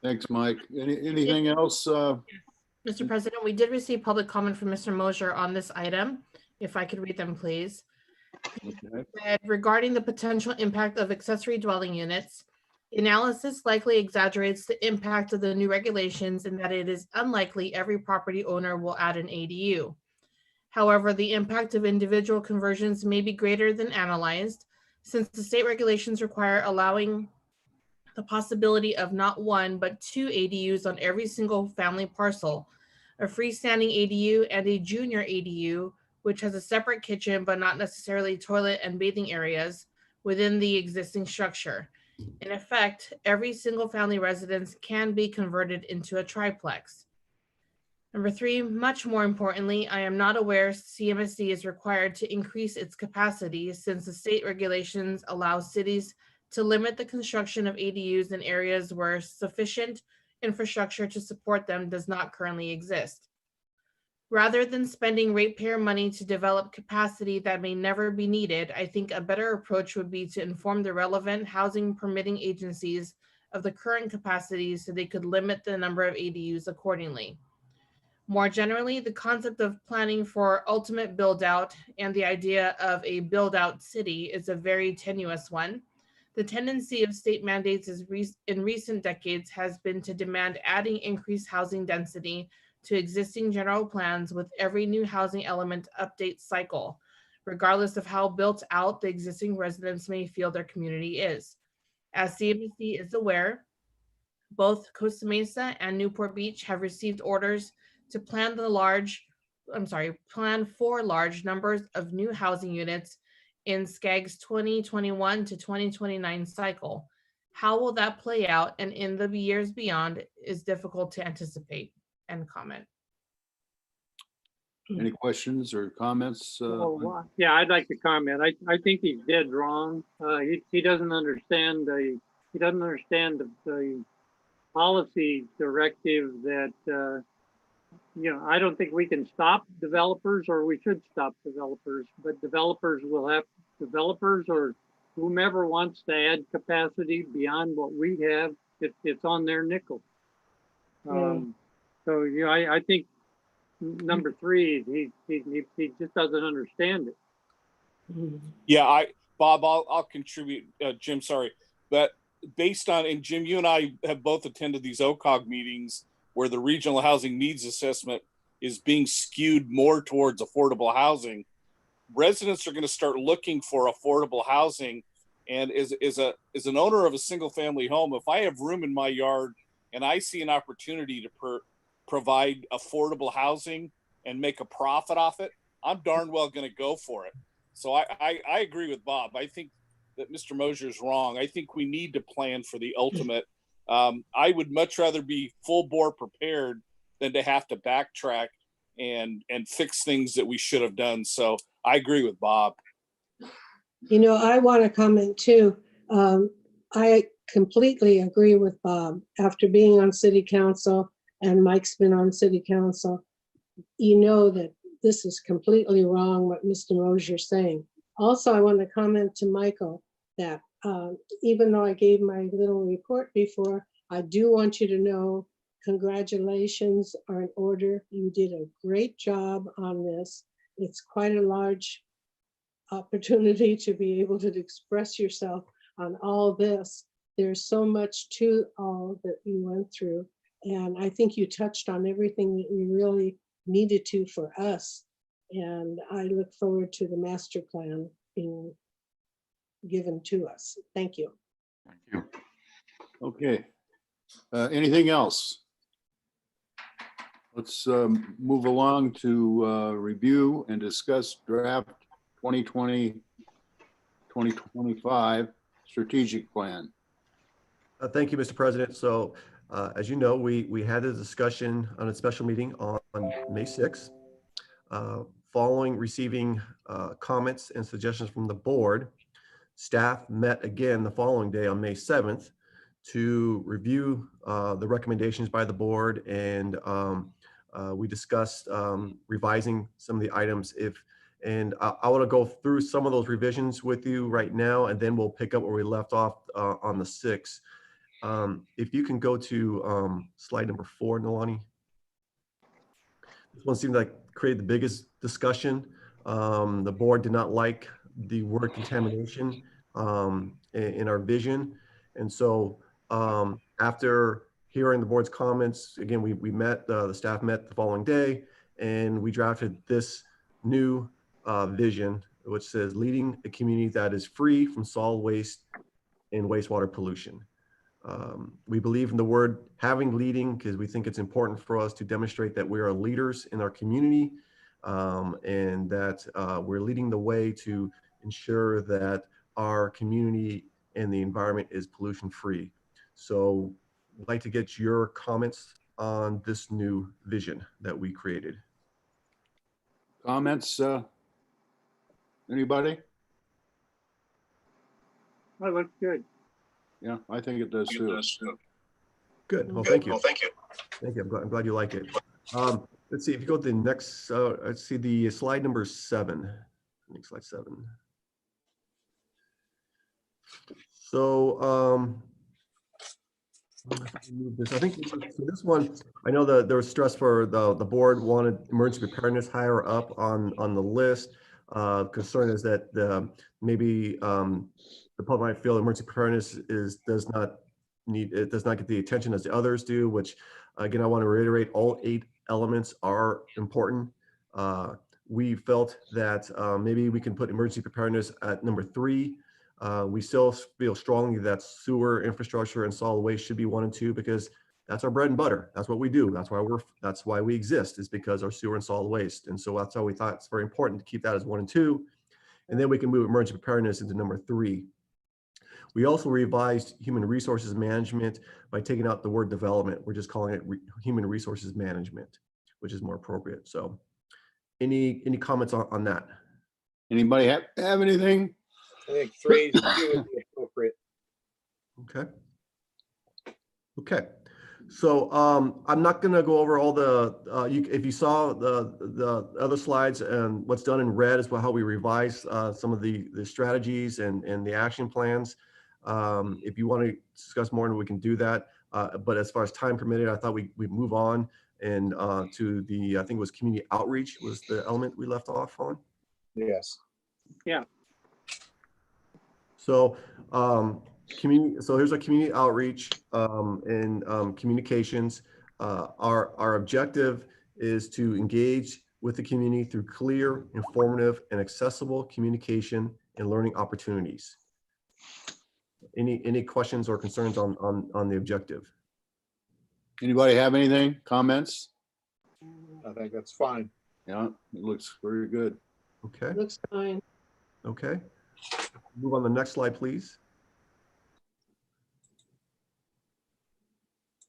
Thanks, Mike. Anything else? Mr. President, we did receive public comment from Mr. Mosher on this item. If I could read them, please. Okay. Said, regarding the potential impact of accessory dwelling units, the analysis likely exaggerates the impact of the new regulations in that it is unlikely every property owner will add an ADU. However, the impact of individual conversions may be greater than analyzed, since the state regulations require allowing the possibility of not one, but 2 ADUs on every single family parcel, a freestanding ADU and a junior ADU, which has a separate kitchen but not necessarily toilet and bathing areas within the existing structure. In effect, every single family residence can be converted into a triplex. Number 3, much more importantly, I am not aware CMSD is required to increase its capacity since the state regulations allow cities to limit the construction of ADUs in areas where sufficient infrastructure to support them does not currently exist. Rather than spending ratepayer money to develop capacity that may never be needed, I think a better approach would be to inform the relevant housing permitting agencies of the current capacity so they could limit the number of ADUs accordingly. More generally, the concept of planning for ultimate build-out and the idea of a build-out city is a very tenuous one. The tendency of state mandates in recent decades has been to demand adding increased housing density to existing general plans with every new housing element update cycle, regardless of how built out the existing residents may feel their community is. As CMSD is aware, both Costa Mesa and Newport Beach have received orders to plan for large numbers of new housing units in SCAG's 2021 to 2029 cycle. How will that play out and in the years beyond is difficult to anticipate. End comment. Any questions or comments? Yeah, I'd like to comment. I think he's dead wrong. He doesn't understand the policy directive that I don't think we can stop developers, or we should stop developers, but developers or whomever wants to add capacity beyond what we have, it's on their nickel. So I think number 3, he just doesn't understand it. Yeah, Bob, I'll contribute. Jim, sorry, but based on, and Jim, you and I have both attended these OCOG meetings where the regional housing needs assessment is being skewed more towards affordable housing. Residents are going to start looking for affordable housing. And as an owner of a single family home, if I have room in my yard and I see an opportunity to provide affordable housing and make a profit off it, I'm darn well going to go for it. So I agree with Bob. I think that Mr. Mosier is wrong. I think we need to plan for the ultimate. I would much rather be full bore prepared than to have to backtrack and fix things that we should have done. So I agree with Bob. I want to comment too. I completely agree with Bob. After being on city council, and Mike's been on city council, that this is completely wrong what Mr. Mosier's saying. Also, I want to comment to Michael that even though I gave my little report before, I do want you to know congratulations are in order. You did a great job on this. It's quite a large opportunity to be able to express yourself on all this. There's so much to all that you went through. And I think you touched on everything that we really needed to for us. And I look forward to the master plan being given to us. Thank you. Thank you. Okay. Anything else? Let's move along to review and discuss draft 2020-2025 strategic plan. Thank you, Mr. President. So as you know, we had a discussion on a special meeting on May 6th. Following receiving comments and suggestions from the board, staff met again the following day on May 7th to review the recommendations by the board, and we discussed revising some of the items. I want to go through some of those revisions with you right now, and then we'll pick up where we left off on the 6th. If you can go to slide number 4, Nolani. This one seemed like created the biggest discussion. The board did not like the word contamination in our vision. And so after hearing the board's comments, again, we met, the staff met the following day, and we drafted this new vision, which says leading a community that is free from solid waste and wastewater pollution. We believe in the word having leading because we think it's important for us to demonstrate that we are leaders in our community, and that we're leading the way to ensure that our community and the environment is pollution free. So I'd like to get your comments on this new vision that we created. Comments, anybody? That looks good. Yeah, I think it does too. Good. Well, thank you. Thank you. I'm glad you like it. Let's see if you go to the next, let's see the slide number 7. Next slide 7. So I think so this one, I know that there was stress for the board wanted emergency preparedness higher up on the list. Concern is that maybe the public might feel emergency preparedness does not get the attention as the others do, which again, I want to reiterate, all 8 elements are important. We felt that maybe we can put emergency preparedness at number 3. We still feel strongly that sewer infrastructure and solid waste should be 1 and 2 because that's our bread and butter. That's what we do. That's why we exist, is because our sewer and solid waste. And so that's how we thought it's very important to keep that as 1 and 2. And then we can move emergency preparedness into number 3. We also revised human resources management by taking out the word development. We're just calling it human resources management, which is more appropriate. So any comments on that? Anybody have anything? I think 3 would be appropriate. Okay. Okay. So I'm not going to go over all the, if you saw the other slides, and what's done in red is how we revise some of the strategies and the action plans. If you want to discuss more, we can do that. But as far as time permitted, I thought we move on and to the, I think it was community outreach was the element we left off on. Yes. Yeah. So so here's our community outreach and communications. Our objective is to engage with the community through clear, informative, and accessible communication and learning opportunities. Any questions or concerns on the objective? Anybody have anything? Comments? I think that's fine. Yeah, it looks very good. Okay. Looks fine. Okay. Move on to the next slide, please.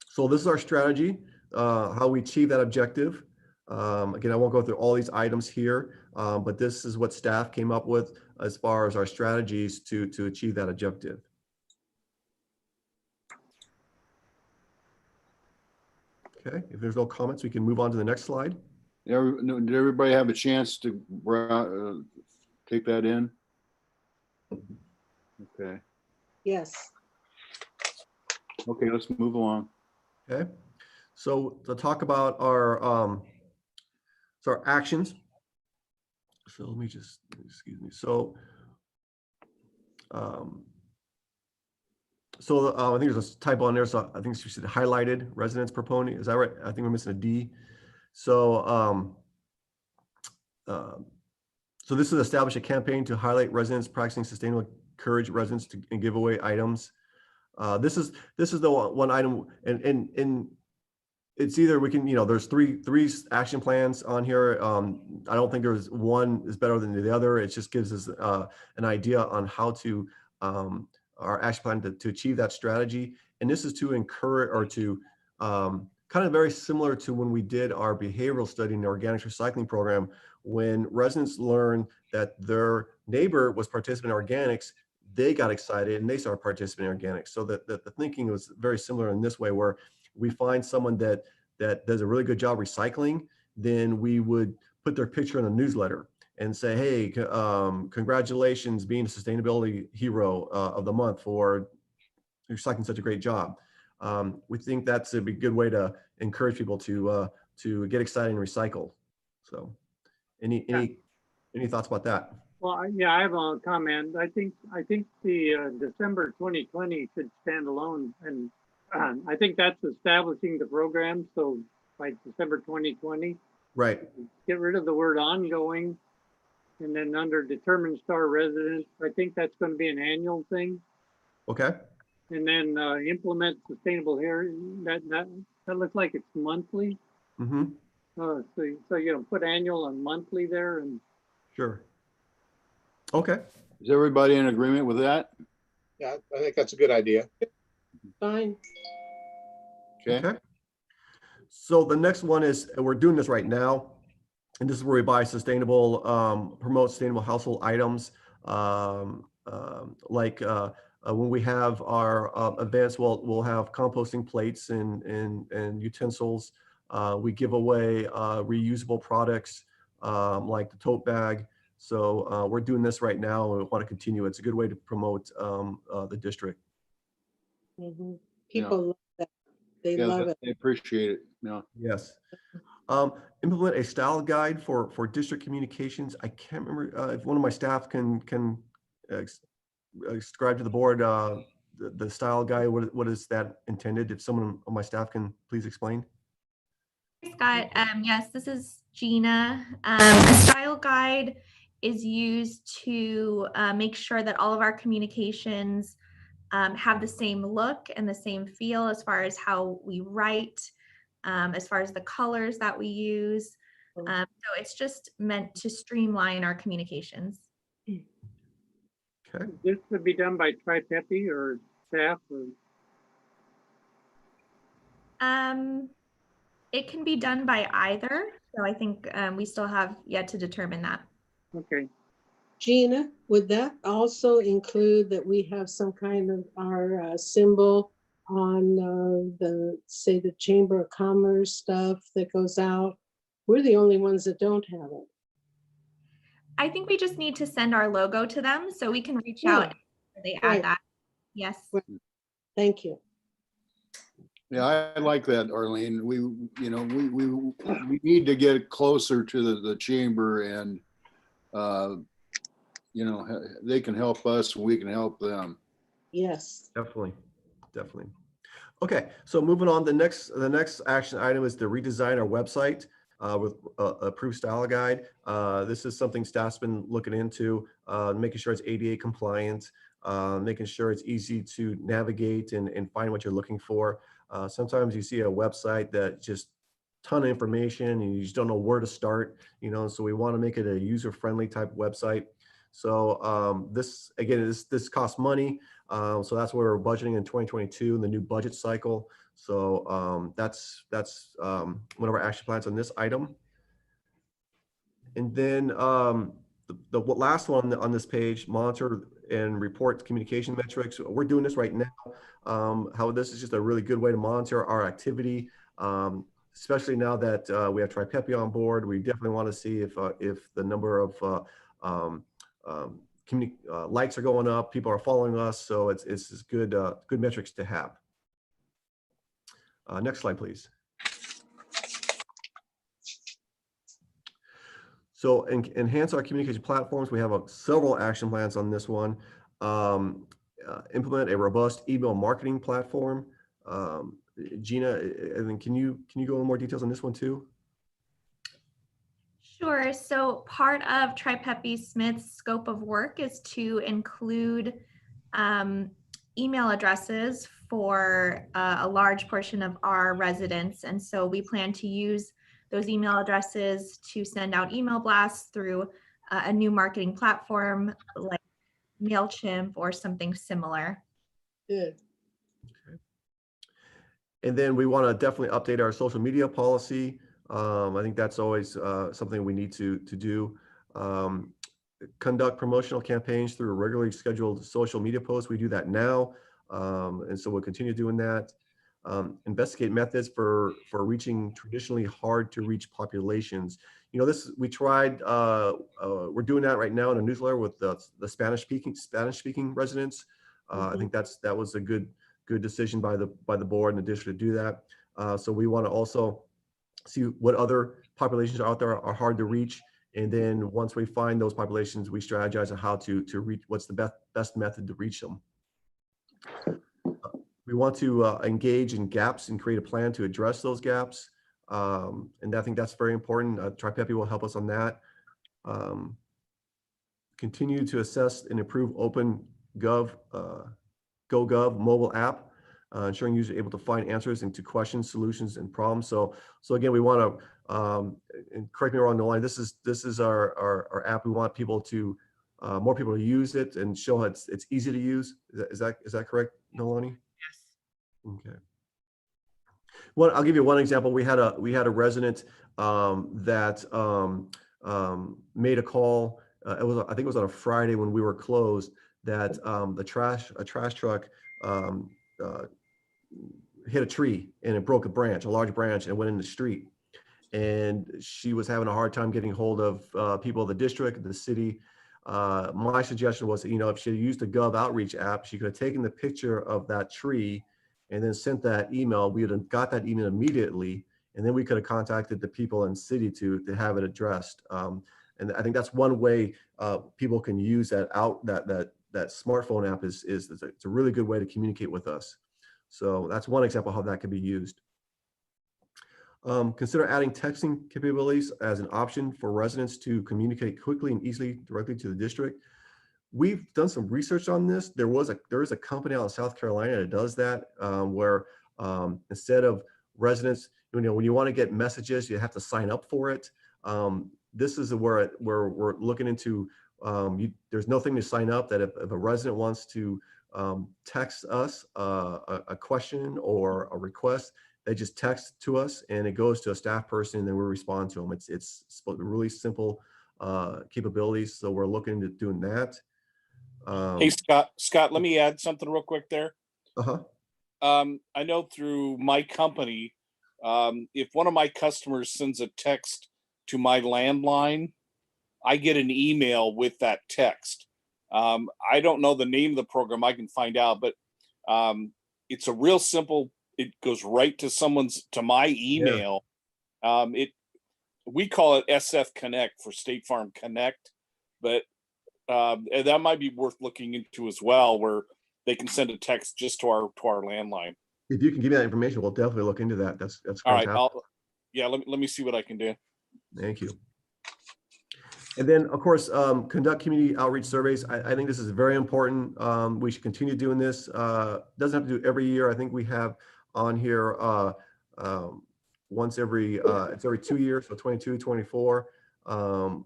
So this is our strategy, how we achieve that objective. Again, I won't go through all these items here, but this is what staff came up with as far as our strategies to achieve that objective. Okay, if there's no comments, we can move on to the next slide. Did everybody have a chance to take that in? Okay. Yes. Okay, let's move along. Okay, so to talk about our actions. So let me just, excuse me. So I think there's a typo on there. So I think she said highlighted residents proponent. Is that right? I think we're missing a D. So so this is establish a campaign to highlight residents practicing sustainable, encourage residents to and give away items. This is the one item, and it's either we can, there's three action plans on here. I don't think there's one is better than the other. It just gives us an idea on how to our action plan to achieve that strategy. And this is to encourage or to kind of very similar to when we did our behavioral study in the organics recycling program, when residents learned that their neighbor was participating in organics, they got excited and they started participating in organics. So that the thinking was very similar in this way, where we find someone that does a really good job recycling, then we would put their picture in a newsletter and say, hey, congratulations being a sustainability hero of the month for recycling such a great job. We think that's a good way to encourage people to get excited and recycle. So any Any thoughts about that? Well, yeah, I have a comment. I think the December 2020 should stand alone, and I think that's establishing the program. So by December 2020, Right. get rid of the word ongoing, and then under determined star residents, I think that's going to be an annual thing. Okay. And then implement sustainable hair. That looks like it's monthly. Mm-hmm. So you know, put annual and monthly there, and Sure. Okay. Is everybody in agreement with that? Yeah, I think that's a good idea. Fine. Okay. Okay. So the next one is, and we're doing this right now, and this is where we buy sustainable, promote sustainable household items. When we have our events, we'll have composting plates and utensils. We give away reusable products like the tote bag. So we're doing this right now, and we want to continue. It's a good way to promote the district. Mhm. People love that. They Yeah, love it. they appreciate it. Yeah. Yes. Implement a style guide for district communications. I can't remember if one of my staff can describe to the board the style guide. What is that intended? If someone on my staff can please explain. Scott, yes, this is Gina. A style guide is used to make sure that all of our communications have the same look and the same feel as far as how we write, as far as the colors that we use. So it's just meant to streamline our communications. Okay. this would be done by Tri-Peppy or staff. Or, It can be done by either. So I think we still have yet to determine that. okay. Gina, would that also include that we have some kind of our symbol on say the Chamber of Commerce stuff that goes out? We're the only ones that don't have it. I think we just need to send our logo to them so we can reach out and they add Right. that. Yes. Right. Thank you. Yeah, I like that, Arlene. We need to get closer to the chamber, and they can help us, and we can help them. Yes. Definitely. Okay, so moving on, the next action item is to redesign our website with approved style guide. This is something staff's been looking into, making sure it's ADA compliant, making sure it's easy to navigate and find what you're looking for. Sometimes you see a website that just ton of information and you just don't know where to start, so we want to make it a user-friendly type website. So this costs money. So that's where we're budgeting in 2022 in the new budget cycle. So that's one of our action plans on this item. And then the last one on this page, monitor and report communication metrics. We're doing this right now. How this is just a really good way to monitor our activity, especially now that we have Tri-Peppy on board. We definitely want to see if the number of likes are going up, people are following us, so it's good metrics to have. Next slide, please. So enhance our communication platforms. We have several action plans on this one. Implement a robust email marketing platform. Gina, and then can you go into more details on this one too? Sure. So part of Tri-Peppy Smith's scope of work is to include email addresses for a large portion of our residents. And so we plan to use those email addresses to send out email blasts through a new marketing platform like MailChimp or something similar. Good. Okay. And then we want to definitely update our social media policy. I think that's always something we need to do. Conduct promotional campaigns through regularly scheduled social media posts. We do that now, and so we'll continue doing that. Investigate methods for reaching traditionally hard to reach populations. We tried. We're doing that right now in a newsletter with the Spanish speaking residents. I think that was a good decision by the board and the district to do that. So we want to also see what other populations out there are hard to reach And then once we find those populations, we strategize on how to reach, what's the best method to reach them. We want to engage in gaps and create a plan to address those gaps. And I think that's very important. TriPeppy will help us on that. Continue to assess and improve OpenGov, GoGov mobile app, ensuring users are able to find answers into questions, solutions, and problems. So again, we want to, and correct me if I'm wrong, Nolani, this is our app. We want people to, more people to use it and show it's easy to use. Is that correct, Nolani? Yes. Okay. Well, I'll give you one example. We had a resident that made a call. I think it was on a Friday when we were closed. That a trash truck hit a tree and it broke a large branch, and went in the street. And she was having a hard time getting hold of people of the district, the city. My suggestion was that, if she used the Gov Outreach app, she could have taken the picture of that tree and then sent that email. We would have got that email immediately, and then we could have contacted the people in city to have it addressed. And I think that's one way people can use that smartphone app is it's a really good way to communicate with us. So that's one example how that could be used. Consider adding texting capabilities as an option for residents to communicate quickly and easily directly to the district. We've done some research on this. There is a company out in South Carolina that does that, where instead of residents, when you want to get messages, you have to sign up for it. This is where we're looking into. There's nothing to sign up. That if a resident wants to text us a question or a request, they just text to us and it goes to a staff person, and then we respond to them. It's really simple capabilities. So we're looking at doing that. Hey, Scott, let me add something real quick there. I know through my company, if one of my customers sends a text to my landline, I get an email with that text. I don't know the name of the program. I can find out, but it's a real simple. It goes right to my email. Yeah. We call it SF Connect for State Farm Connect, but and that might be worth looking into as well, where they can send a text just to our landline. If you can give me that information, we'll definitely look into that. That's all right. Let me see what I can do. Thank you. And then, of course, conduct community outreach surveys. I think this is very important. We should continue doing this. Doesn't have to do every year. I think we have on here once it's every 2 years, so 22, 24.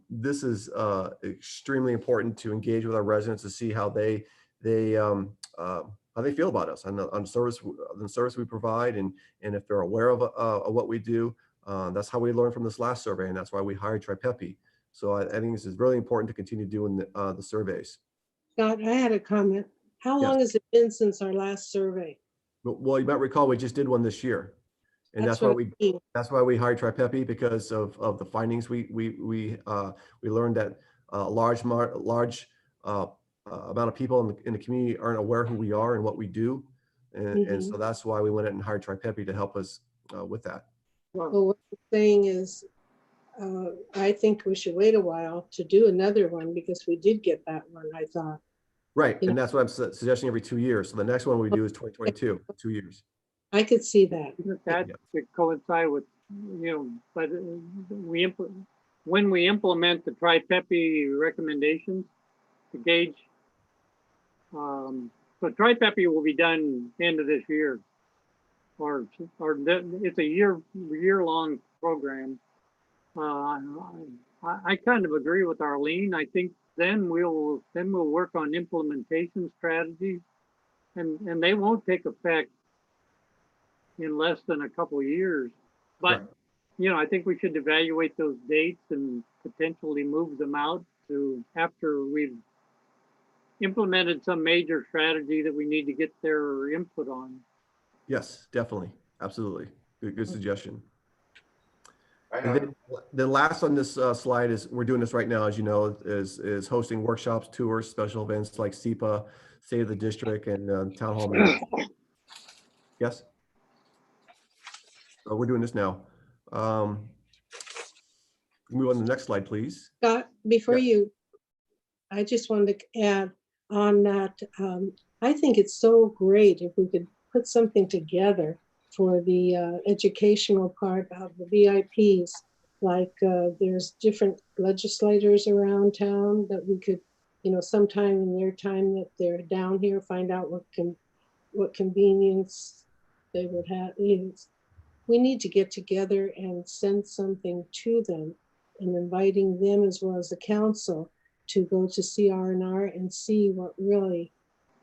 This is extremely important to engage with our residents to see how they feel about us and on the service we provide, and if they're aware of what we do. That's how we learned from this last survey, and that's why we hired TriPeppy. So I think this is really important to continue doing the surveys. Scott, I had a comment. How long has it been since our last survey? Well, you might recall we just did one this year, and that's why we hired TriPeppy, because of the findings. We learned that a large amount of people in the community aren't aware who we are and what we do, and so that's why we went in and hired TriPeppy to help us with that. Well, what I'm saying is, I think we should wait a while to do another one, because we did get that one, I thought. Right, and that's what I'm suggesting, every 2 years. So the next one we do is 2022, 2 years. I could see that. That could coincide with, but when we implement the TriPeppy recommendations to gauge, so TriPeppy will be done end of this year, or it's a year-long program. I kind of agree with Arlene. I think then we'll work on implementation strategies, and they won't take effect in less than a couple of years. But I think we should evaluate those dates and potentially move them out to after we've implemented some major strategy that we need to get their input on. Yes, definitely, absolutely, good suggestion. And then last on this slide is, we're doing this right now, as you know, is hosting workshops, tours, special events like SEPA, State of the District, and Town Hall meetings. Yes? So we're doing this now. Move on to the next slide, please. Scott, before Yeah. I just wanted to add on that. I think it's so great if we could put something together for the educational part of the VIPs. Like there's different legislators around town that we could, sometime in their time that they're down here, find out what convenience they would have. We need to get together and send something to them, and inviting them as well as the council to go to CR&R and see what really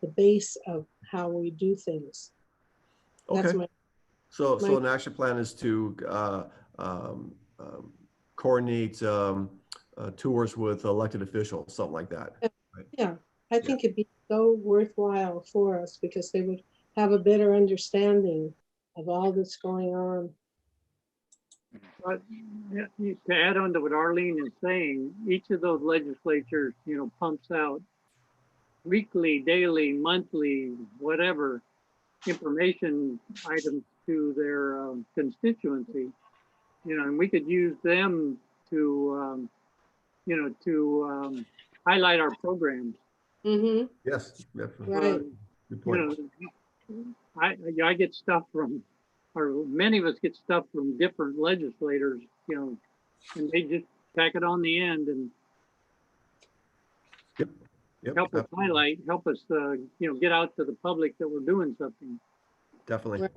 the base of how we do things. That's Okay. my, So my- an action plan is to coordinate tours with elected officials, something like that. Right? yeah, I think it'd be so worthwhile for us because they would have a better understanding of all that's going on. But yeah, to add on to what Arlene is saying, each of those legislatures, pumps out weekly, daily, monthly, whatever information items to their constituency, and we could use them to, highlight our programs. Mm-hmm. Yes, definitely. Right. Good point. I get stuff from, or many of us get stuff from different legislators, and they just tack it on the end and Yep, help us definitely. highlight, help us, get out to the public that we're doing something. Definitely. Right.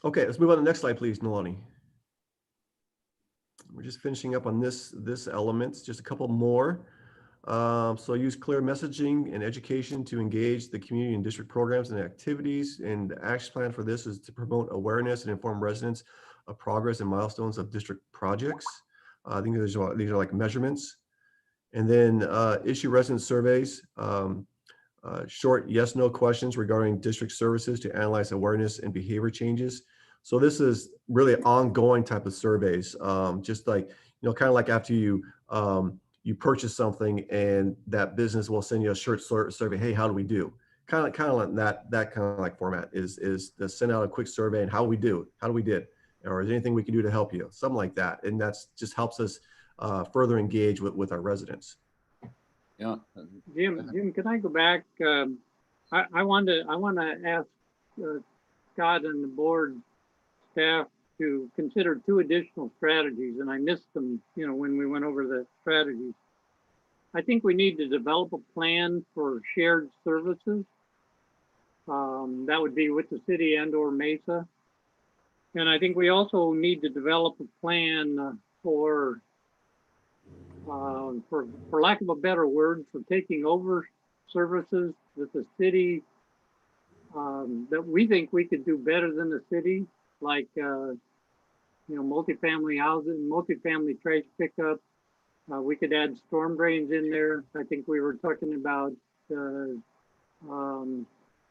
Okay, let's move on to the next slide, please, Nalani. We're just finishing up on this element, just a couple more. So use clear messaging and education to engage the community in district programs and activities. And the action plan for this is to promote awareness and inform residents of progress and milestones of district projects. I think these are like measurements. And then issue resident surveys, short yes/no questions regarding district services to analyze awareness and behavior changes. So this is really ongoing type of surveys, just like, kind of like after you purchase something and that business will send you a short survey. Hey, how do we do? Kind of like that kind of like format is to send out a quick survey and how we did, or is there anything we can do to help you? Something like that. And that's just helps us further engage with our residents. Yeah. Jim, can I go back? I want to ask Scott and the board staff to consider 2 additional strategies, and I missed them, when we went over the strategies. I think we need to develop a plan for shared services. That would be with the city and/or Mesa. And I think we also need to develop a plan for lack of a better word, for taking over services that the city, that we think we could do better than the city, like, multifamily housing, multifamily trash pickup. We could add storm drains in there. I think we were talking about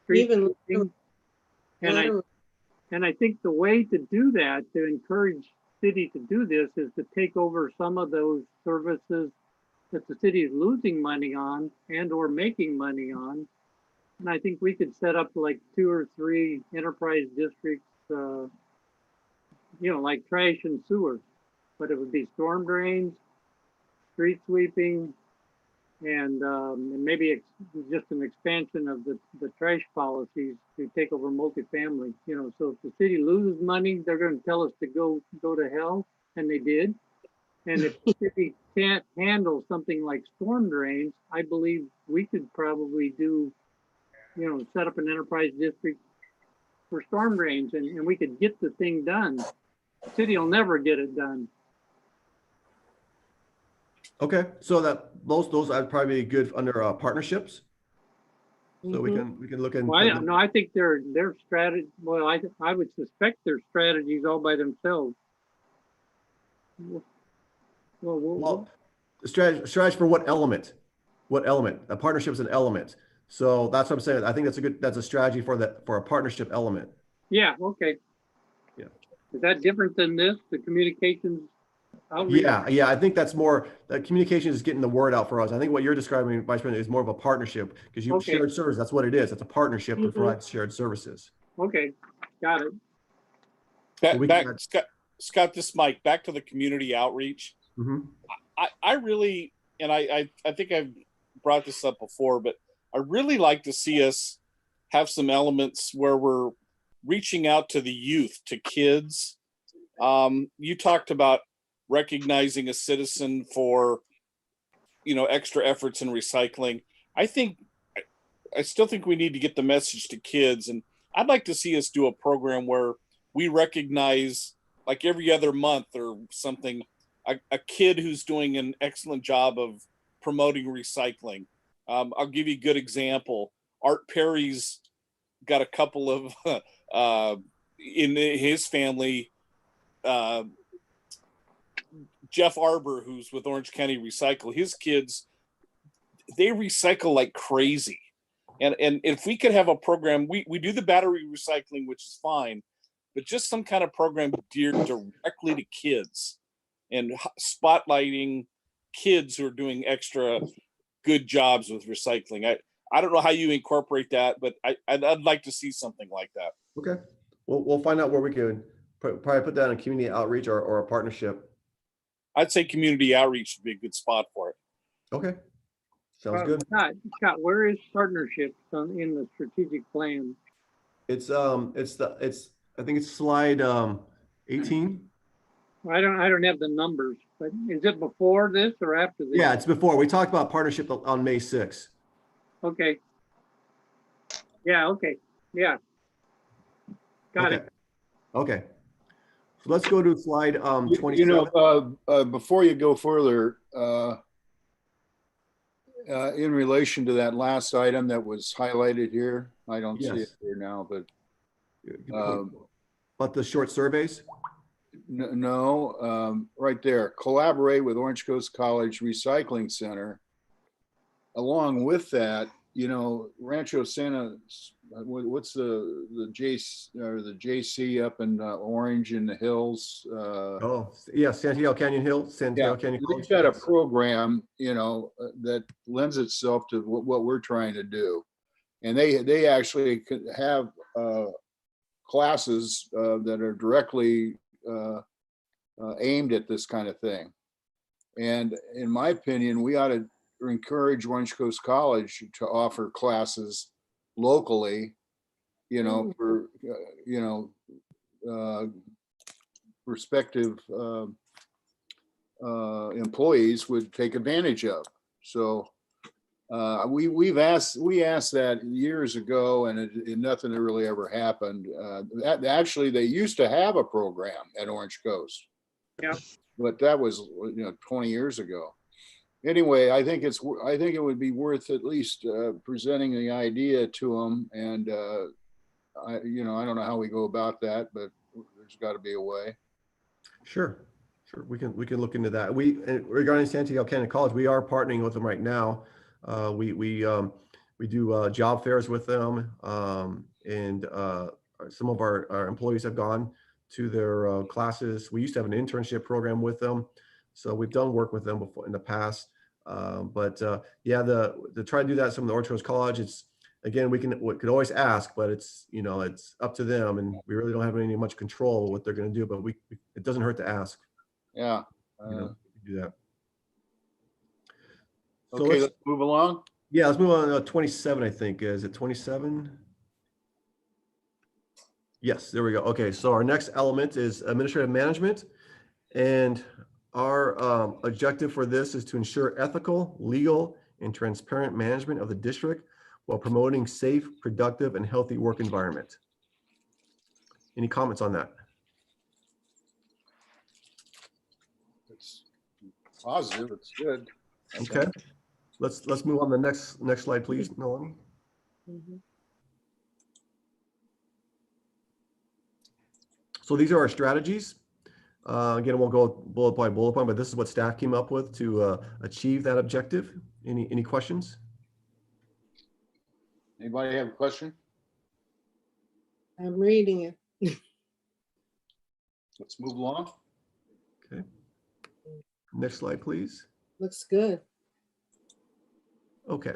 street Even sweeping. And I think the way to do that, to encourage city to do this, is to take over some of those services that the city is losing money on and/or making money on. And I think we could set up like 2 or 3 enterprise districts, like trash and sewer, but it would be storm drains, street sweeping, and maybe just an expansion of the trash policies to take over multifamily. So if the city loses money, they're going to tell us to go to hell, and they did. And if the city can't handle something like storm drains, I believe we could probably do, set up an enterprise district for storm drains, and we could get the thing done. The city will never get it done. Okay, so that those would probably be good under partnerships. So we can look at. Well, no, I think their strategy. Well, I would suspect their strategies all by themselves. Well, the strategy for what element? What element? A partnership is an element. So that's what I'm saying. I think that's a strategy for a partnership element. Yeah. Okay. Yeah. Is that different than this? The communications outreach? Yeah. I think that's more, the communication is getting the word out for us. I think what you're describing, Vice President, is more of a partnership, because you shared service. That's what it is. It's a partnership to provide shared services. Okay. Got it. So Scott, this Mike, back to the community outreach. Mhm. I really, and I think I've brought this up before, but I really like to see us have some elements where we're reaching out to the youth, to kids. You talked about recognizing a citizen for, extra efforts in recycling. I still think we need to get the message to kids, and I'd like to see us do a program where we recognize, like every other month or something, a kid who's doing an excellent job of promoting recycling. I'll give you a good example. Art Perry's got a couple of in his family. Jeff Arbor, who's with Orange County Recycle, his kids, they recycle like crazy. And if we could have a program, we do the battery recycling, which is fine, but just some kind of program geared directly to kids and spotlighting kids who are doing extra good jobs with recycling. I don't know how you incorporate that, but I'd like to see something like that. Okay, we'll find out where we can probably put that in community outreach or a partnership. I'd say community outreach would be a good spot for it. Okay, sounds good. Scott, where is partnerships in the strategic plan? It's I think it's slide 18. I don't have the numbers, but is it before this or after this? Yeah, it's before. We talked about partnership on May 6th. Okay. Yeah, okay. Yeah. Got it. Okay. So let's go to slide 27. Before you go further, in relation to that last item that was highlighted here, I don't see it here now, but But the short surveys? no, right there. Collaborate with Orange Coast College Recycling Center. Along with that, Rancho Santa, what's the JC up in Orange in the hills? Santiago Canyon Hill, Santiago Canyon College. We've got a program, that lends itself to what we're trying to do. And they actually could have classes that are directly aimed at this kind of thing. And in my opinion, we ought to encourage Orange Coast College to offer classes locally, for, prospective employees would take advantage of. So we asked that years ago, and nothing really ever happened. Actually, they used to have a program at Orange Coast. Yeah. But that was 20 years ago. Anyway, I think it would be worth at least presenting the idea to them, and I don't know how we go about that, but there's got to be a way. Sure, we can look into that. Regarding Santiago Canyon College, we are partnering with them right now. We do job fairs with them, and some of our employees have gone to their classes. We used to have an internship program with them, so we've done work with them before in the past. To try to do that, some of the Orange Coast College, it's again we could always ask, but it's up to them, and we really don't have any much control of what they're going to do. But it doesn't hurt to ask. Yeah, do that. So okay, let's move along. Yeah, let's move on to 27. I think is it 27? Yes, there we go. Okay, so our next element is administrative management, and our objective for this is to ensure ethical, legal, and transparent management of the district while promoting safe, productive, and healthy work environment. Any comments on that? It's positive. It's good. Okay. Let's move on to the next slide, please, Melanie. Mhm. So these are our strategies. Again, we'll go bullet by bullet point, but this is what staff came up with to achieve that objective. Any questions? Anybody have a question? I'm reading it. Let's move along. Okay. Next slide, please. Looks good. Okay.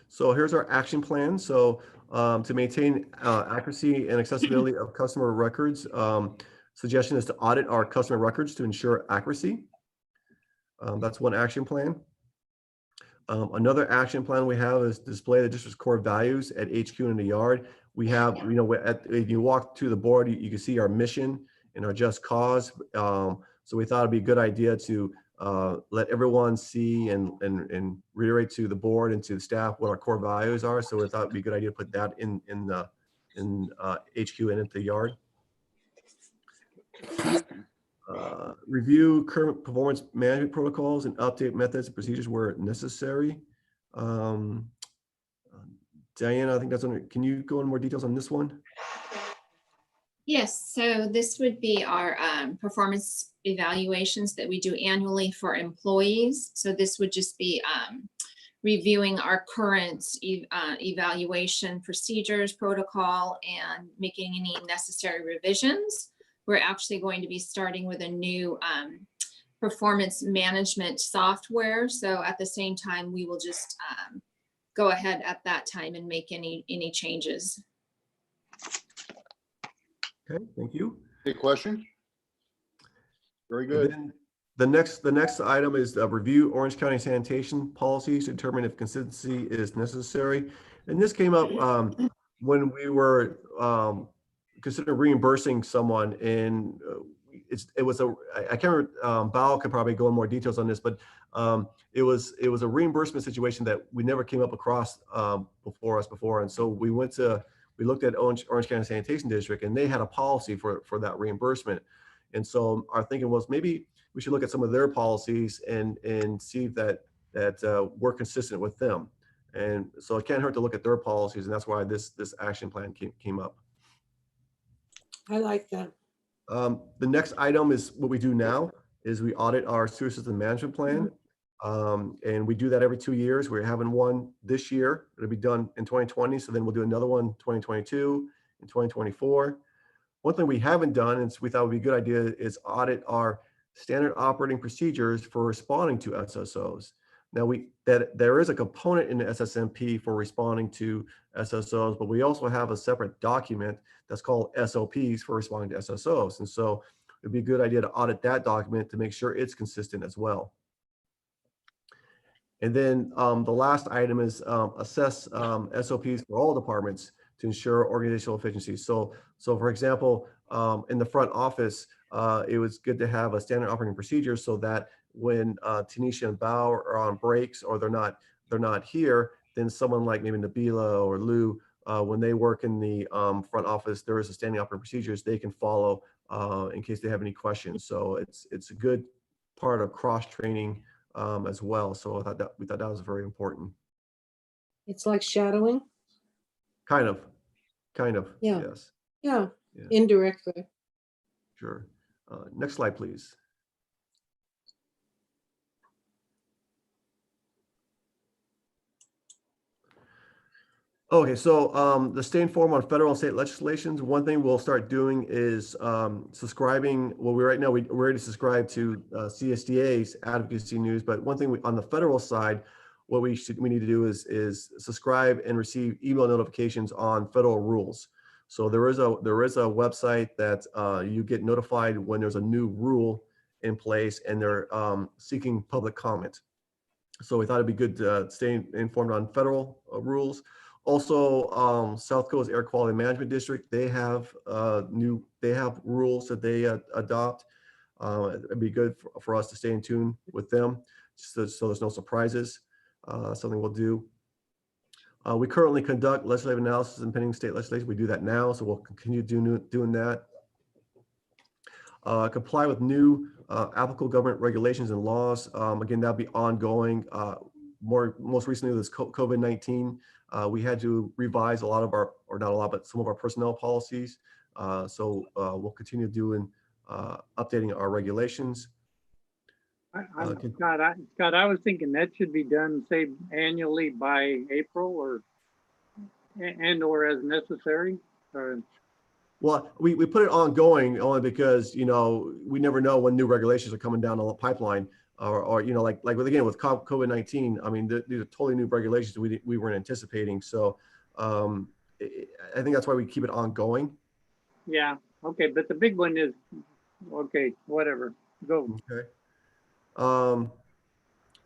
So here's our action plan. So to maintain accuracy and accessibility of customer records, Suggestion is to audit our customer records to ensure accuracy. That's one action plan. Another action plan we have is display the district's core values at HQ and in the yard. We have, if you walk to the board, you can see our mission and our just cause. So we thought it'd be a good idea to let everyone see and reiterate to the board and to the staff what our core values are. So we thought it'd be a good idea to put that in HQ and into the yard. Review current performance management protocols and update methods and procedures where necessary. Diana, I think that's on. Can you go into more details on this one? Yes, so this would be our performance evaluations that we do annually for employees. So this would just be reviewing our current evaluation procedures, protocol, and making any necessary revisions. We're actually going to be starting with a new performance management software. So at the same time, we will just go ahead at that time and make any changes. Okay, thank you. Any question? Very good. The next item is review Orange County sanitation policies to determine if consistency is necessary. And this came up when we were considering reimbursing someone, and it was I can't remember. Bao could probably go in more details on this, but it was a reimbursement situation that we never came up across before, and so we looked at Orange County Sanitation District, and they had a policy for that reimbursement. And so our thinking was maybe we should look at some of their policies and see if that we're consistent with them. And so it can't hurt to look at their policies, and that's why this action plan came up. I like that. The next item is what we do now is we audit our sewer system management plan. And we do that every 2 years. We're having one this year. It'll be done in 2020. So then we'll do another one 2022 and 2024. One thing we haven't done, and we thought would be a good idea, is audit our standard operating procedures for responding to SSOs. Now there is a component in the SSMP for responding to SSOs, but we also have a separate document that's called SOPs for responding to SSOs. And so it'd be a good idea to audit that document to make sure it's consistent as well. And then the last item is assess SOPs for all departments to ensure organizational efficiency. So for example, in the front office, it was good to have a standard operating procedure so that when Tanisha and Bao are on breaks or they're not here, then someone like maybe Nabila or Lou, when they work in the front office, there is a standing operating procedures they can follow in case they have any questions. So it's a good part of cross training as well. So we thought that was very important. It's like shadowing. Kind of. Yeah. Yes. Yeah. Indirectly. Sure. Next slide, please. Okay, so the stay informed on federal and state legislations. One thing we'll start doing is subscribing. Well, right now we already subscribe to CSDA's advocacy news, but one thing on the federal side, what we need to do is subscribe and receive email notifications on federal rules. So there is a website that you get notified when there's a new rule in place and they're seeking public comment. So we thought it'd be good to stay informed on federal rules. Also, South Coast Air Quality Management District, they have rules that they adopt. It'd be good for us to stay in tune with them, so there's no surprises. Something we'll do. We currently conduct legislative analysis and pending state legislation. We do that now, so we'll continue doing that. Comply with new applicable government regulations and laws. Again, that'll be ongoing. Most recently, this COVID-19, we had to revise a lot of our, or not a lot, but some of our personnel policies. So we'll continue doing updating our regulations. Scott, I was thinking that should be done, say, annually by April or as necessary. Well, we put it ongoing only because, we never know when new regulations are coming down the pipeline. Or like with COVID-19, I mean, these are totally new regulations we weren't anticipating. So I think that's why we keep it ongoing. Yeah, Okay, but the big one is, okay, whatever, go. Okay.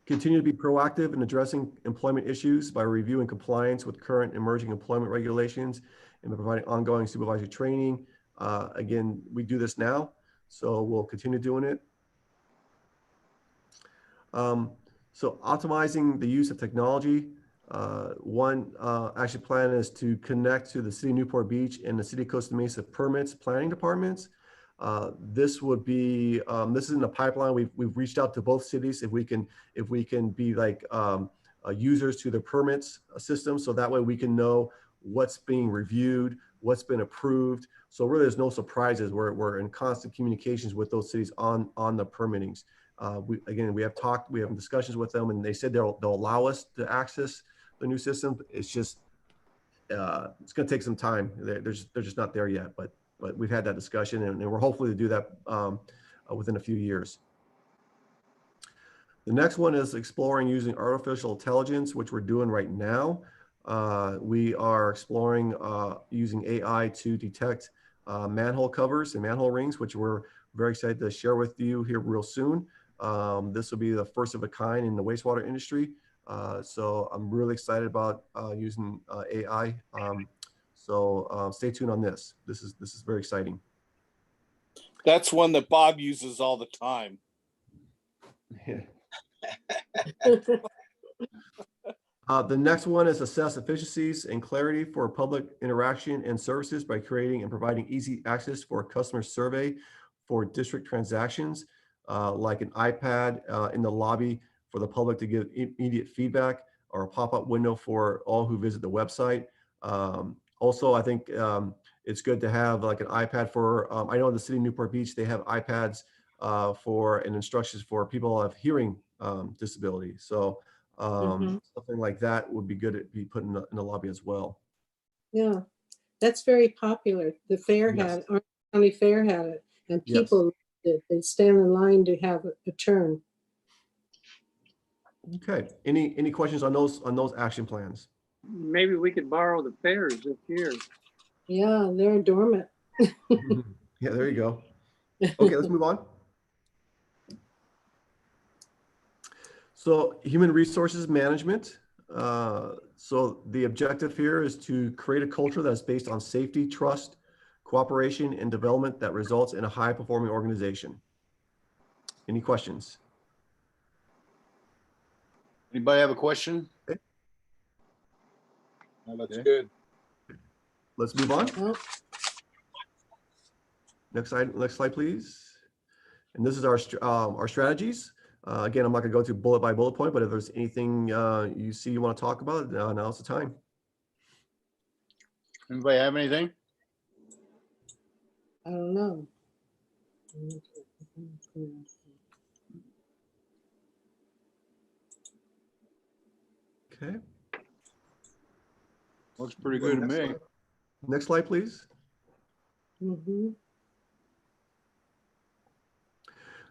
Continue to be proactive in addressing employment issues by reviewing compliance with current emerging employment regulations and by providing ongoing supervisory training. Again, we do this now, so we'll continue doing it. So optimizing the use of technology. One action plan is to connect to the City of Newport Beach and the City of Costa Mesa permits planning departments. This would be, this is in the pipeline. We've reached out to both cities if we can be like users to the permits system, so that way we can know what's being reviewed, what's been approved. So really there's no surprises. We're in constant communications with those cities on the permittings. We have discussions with them, and they said they'll allow us to access the new system. It's just, it's going to take some time. They're just not there yet, but we've had that discussion, and we're hopefully to do that within a few years. The next one is exploring using artificial intelligence, which we're doing right now. We are exploring using AI to detect manhole covers and manhole rings, which we're very excited to share with you here real soon. This will be the first of a kind in the wastewater industry. So I'm really excited about using AI. So stay tuned on this. This is very exciting. That's one that Bob uses all the time. Yeah. The next one is assess efficiencies and clarity for public interaction and services by creating and providing easy access for a customer survey for district transactions, like an iPad in the lobby for the public to give immediate feedback, or a pop-up window for all who visit the website. Also, I think it's good to have like an iPad for, I know in the City of Newport Beach, they have iPads for and instructions for people who have hearing disability. So something like that would be good to be put in the lobby as well. Yeah, that's very popular. The fair had it, Orange County Fair had it, and people they stand in line to have a turn. Okay. Any questions on those action plans? Maybe we could borrow the fairs this year. Yeah, they're dormant. Yeah, there you go. Okay, let's move on. So human resources management. So the objective here is to create a culture that's based on safety, trust, cooperation, and development that results in a high-performing organization. Any questions? Anybody have a question? Okay. No, that's good. Let's move on. Oh. Next slide, please. And this is our strategies. Again, I'm not going to go through bullet by bullet point, but if there's anything you see you want to talk about, now's the time. Anybody have anything? I don't know. Okay. Looks pretty good to me. Next slide, please.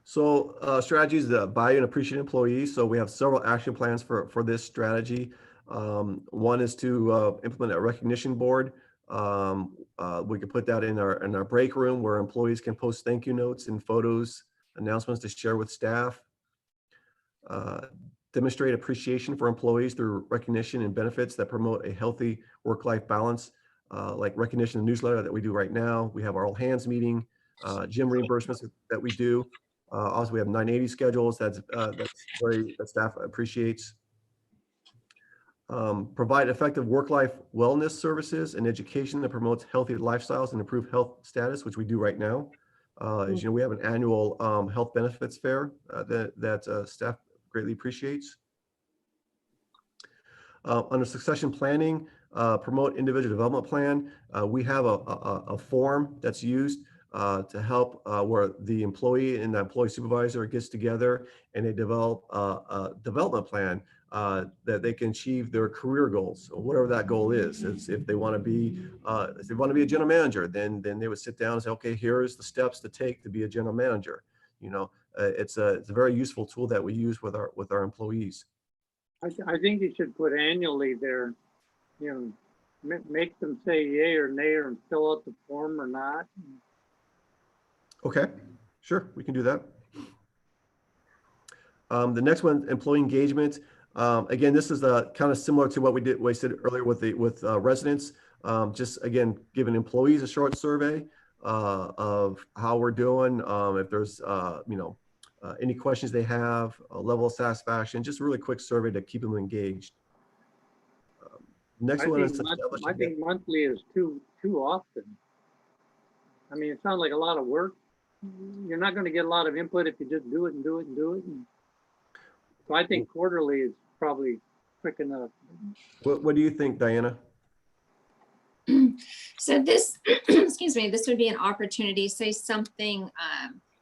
So strategies that value and appreciate employees. So we have several action plans for this strategy. One is to implement a recognition board. We can put that in our break room where employees can post thank you notes and photos, announcements to share with staff. Demonstrate appreciation for employees through recognition and benefits that promote a healthy work-life balance, like recognition newsletter that we do right now. We have our all hands meeting, gym reimbursements that we do. Also, we have 980 schedules that staff appreciates. Provide effective work-life wellness services and education that promotes healthy lifestyles and improve health status, which we do right now. As you know, we have an annual health benefits fair that staff greatly appreciates. Under succession planning, promote individual development plan. We have a form that's used to help where the employee and the employee supervisor gets together and they develop a development plan that they can achieve their career goals, or whatever that goal is. If they want to be a general manager, then they would sit down and say, okay, here's the steps to take to be a general manager. You know, it's a very useful tool that we use with our employees. I think you should put annually there, you know, make them say yay or nay or fill out the form or not. Okay, sure, we can do that. The next one, employee engagement. Again, this is kind of similar to what we said earlier with residents. Just again, giving employees a short survey of how we're doing. If there's any questions they have, a level of satisfaction, just a really quick survey to keep them engaged. Next one is I think monthly is too often. I mean, it sounds like a lot of work. You're not going to get a lot of input if you just do it and do it and do it. So I think quarterly is probably quick enough. What do you think, Diana? So this, excuse me, this would be an opportunity, say something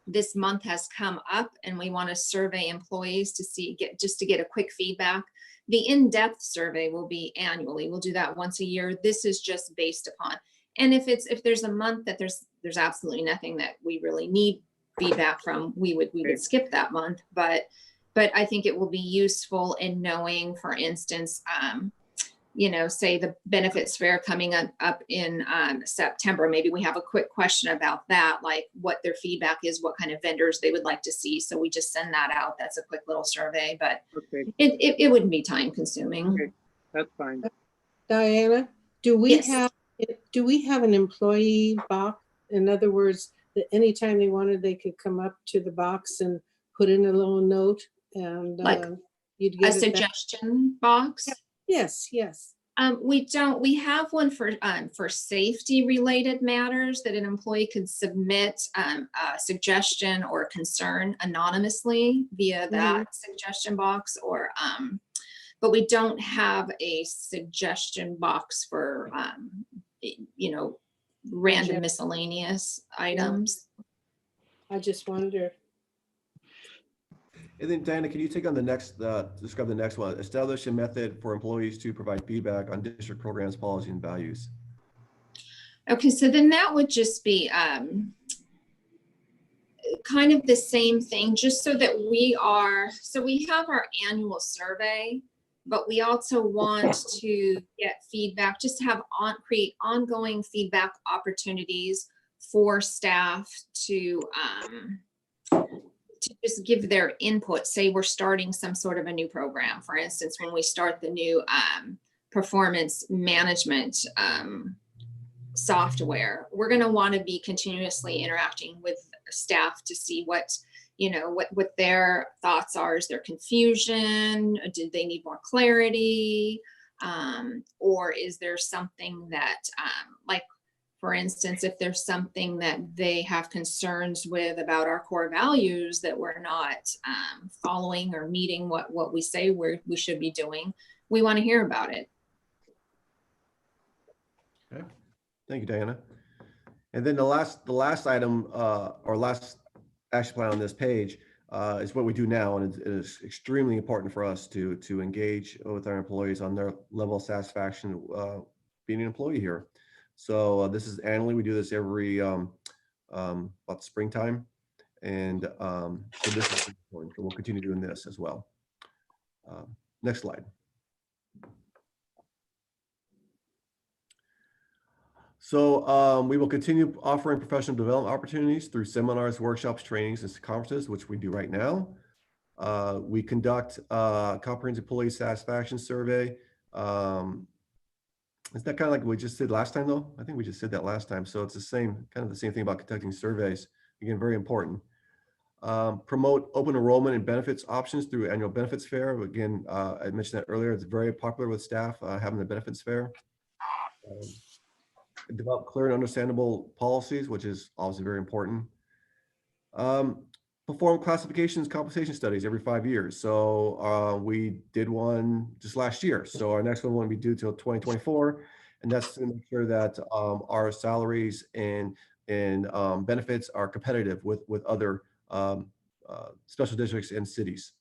this month has come up and we want to survey employees to get a quick feedback. The in-depth survey will be annually. We'll do that once a year. This is just based upon, and if there's a month that there's absolutely nothing that we really need feedback from, we would skip that month. But I think it will be useful in knowing, for instance, say the benefits fair coming up in September, maybe we have a quick question about that, like what their feedback is, what kind of vendors they would like to see. So we just send that out. That's a quick little survey, but it wouldn't be time consuming. Okay, that's fine. Diana, do we Yes. have an employee box? In other words, that anytime they wanted, they could come up to the box and put in a little note and Like you'd get a suggestion box? Yes, yes. We don't. We have one for safety related matters that an employee could submit a suggestion or concern anonymously via that suggestion box, or but we don't have a suggestion box for random miscellaneous items. I just wonder. And then Diana, can you take on the next, describe the next one? Establish a method for employees to provide feedback on district programs, policy, and values. Okay, so then that would just be kind of the same thing, just so that we have our annual survey, but we also want to get feedback, just to have create ongoing feedback opportunities for staff to just give their input. Say we're starting some sort of a new program. For instance, when we start the new performance management software, we're going to want to be continuously interacting with staff to see what their thoughts are. Is there confusion? Did they need more clarity? Or is there something that, like, for instance, if there's something that they have concerns with about our core values that we're not following or meeting what we say we should be doing, we want to hear about it. Okay, thank you, Diana. And then the last item or last action plan on this page is what we do now, and it is extremely important for us to engage with our employees on their level of satisfaction being an employee here. So this is annually. We do this every about springtime, and so this is important. So we'll continue doing this as well. Next slide. So we will continue offering professional development opportunities through seminars, workshops, trainings, and conferences, which we do right now. We conduct a comprehensive employee satisfaction survey. Is that kind of like we just did last time, though? I think we just did that last time. So it's the same thing about conducting surveys. Again, very important. Promote open enrollment and benefits options through annual benefits fair. Again, I mentioned that earlier. It's very popular with staff having the benefits fair. Develop clear and understandable policies, which is obviously very important. Perform classifications compensation studies every 5 years. So we did one just last year. So our next one won't be due till 2024. And that's to make sure that our salaries and benefits are competitive with other special districts and cities.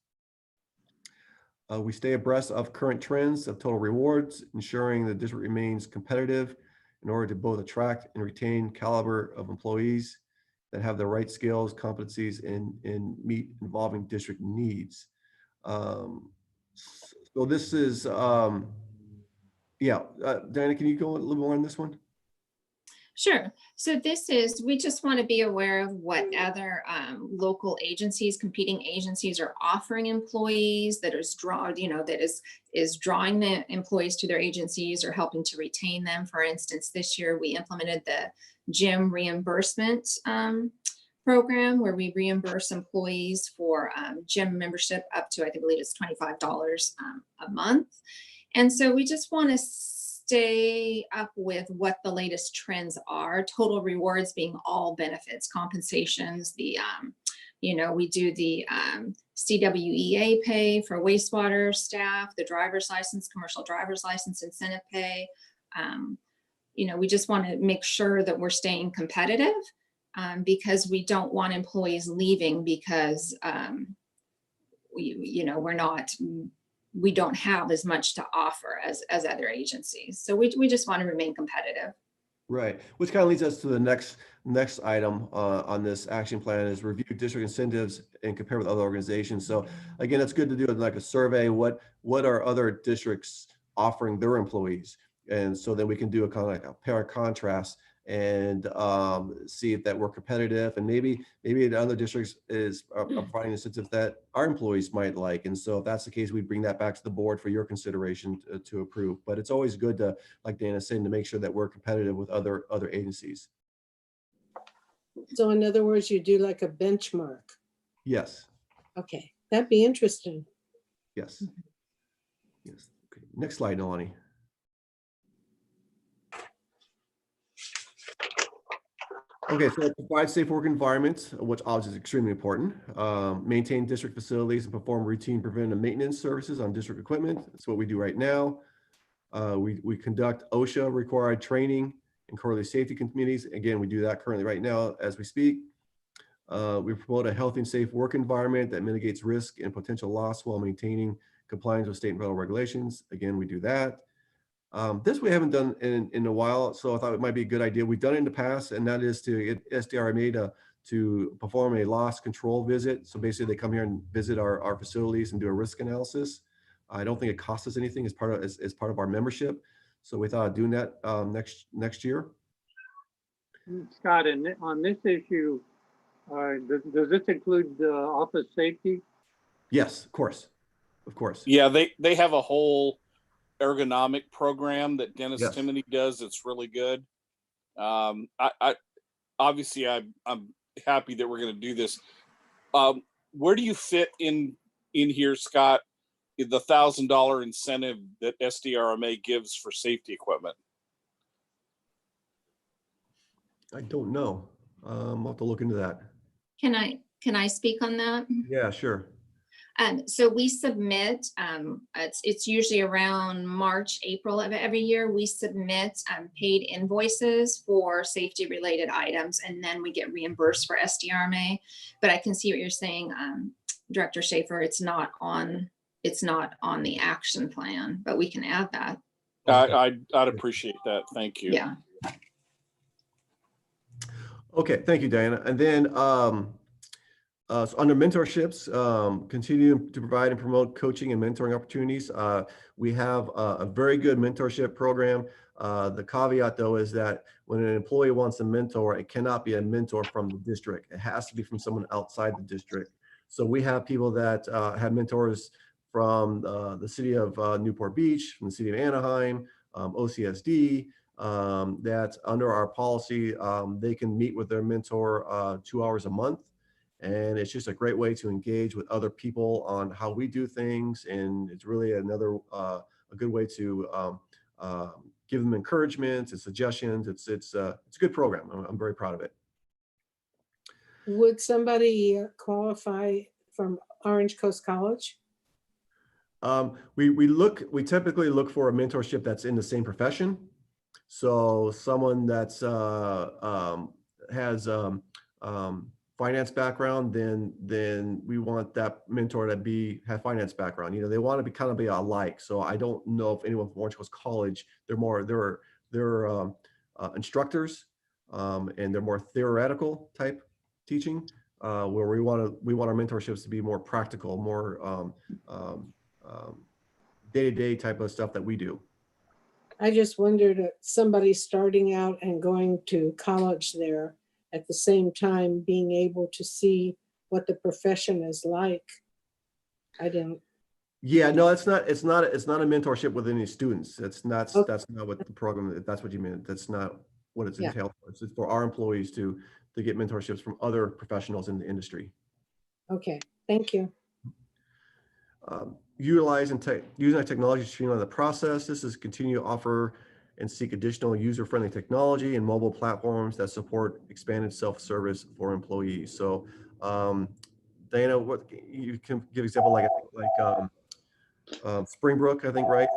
We stay abreast of current trends of total rewards, ensuring the district remains competitive in order to both attract and retain caliber of employees that have the right skills, competencies, and meet evolving district needs. So this is, Diana, can you go a little more on this one? Sure. So we just want to be aware of what other local agencies, competing agencies are offering employees that is drawing the employees to their agencies or helping to retain them. For instance, this year we implemented the gym reimbursement program where we reimburse employees for gym membership up to, I believe it's $25 a month. And so we just want to stay up with what the latest trends are. Total rewards being all benefits, compensations, we do the CWEA pay for wastewater staff, the driver's license, commercial driver's license incentive pay. We just want to make sure that we're staying competitive because we don't want employees leaving because we don't have as much to offer as other agencies. So we just want to remain competitive. Right, which kind of leads us to the next item on this action plan is review district incentives and compare with other organizations. So again, it's good to do like a survey. What are other districts offering their employees? And so then we can do a kind of like a compare and contrast and see if that we're competitive, and maybe the other districts are providing incentives that our employees might like. And so if that's the case, we bring that back to the board for your consideration to approve. But it's always good to, like Dana's saying, to make sure that we're competitive with other agencies. So in other words, you do like a benchmark. Yes. Okay, that'd be interesting. Yes. Yes. Okay. Next slide, Nalani. Okay, so provide safe work environments, which obviously is extremely important. Maintain district facilities and perform routine preventive maintenance services on district equipment. That's what we do right now. We conduct OSHA required training and quarterly safety committees. Again, we do that currently right now as we speak. We promote a healthy and safe work environment that mitigates risk and potential loss while maintaining compliance with state and federal regulations. Again, we do that. This we haven't done in a while, so I thought it might be a good idea. We've done it in the past, and that is to get SDRMA to perform a loss control visit. So basically, they come here and visit our facilities and do a risk analysis. I don't think it costs us anything as part of our membership. So we thought of doing that next year. Scott, and on this issue, does this include office safety? Yes, of course. Yeah, they have a whole ergonomic program that Dennis Yes. Timoney does. It's really good. I obviously I'm happy that we're going to do this. Where do you fit in here, Scott? The $1,000 incentive that SDRMA gives for safety equipment? I don't know. I'll have to look into that. Can I speak on that? Yeah, sure. So we submit, it's usually around March, April of every year, we submit paid invoices for safety related items, and then we get reimbursed for SDRMA. But I can see what you're saying, Director Schaefer, it's not on the action plan, but we can add that. I'd appreciate that. Thank you. Yeah. Okay, thank you, Diana. And then so under mentorships, continue to provide and promote coaching and mentoring opportunities. We have a very good mentorship program. The caveat though is that when an employee wants a mentor, it cannot be a mentor from the district. It has to be from someone outside the district. So we have people that have mentors from the city of Newport Beach, from the city of Anaheim, OCSD, that under our policy, they can meet with their mentor 2 hours a month. And it's just a great way to engage with other people on how we do things. And it's really another a good way to give them encouragement and suggestions. It's a good program. I'm very proud of it. Would somebody qualify from Orange Coast College? We typically look for a mentorship that's in the same profession. So someone that's has finance background, then we want that mentor to have finance background. You know, they want to be alike. So I don't know if anyone from Orange Coast College, they're instructors, and they're more theoretical type teaching, where we want our mentorships to be more practical, more day-to-day type of stuff that we do. I just wondered if somebody starting out and going to college there at the same time being able to see what the profession is like. I didn't. Yeah, no, it's not a mentorship with any students. That's not Okay. what the program, if that's what you meant. That's not what it's Yeah. entailed for. It's for our employees to get mentorships from other professionals in the industry. Okay, thank you. Using technology to streamline the process. This is continue to offer and seek additional user-friendly technology and mobile platforms that support expanded self-service for employees. So, Diana, what you can give example like Springbrook, I think, right?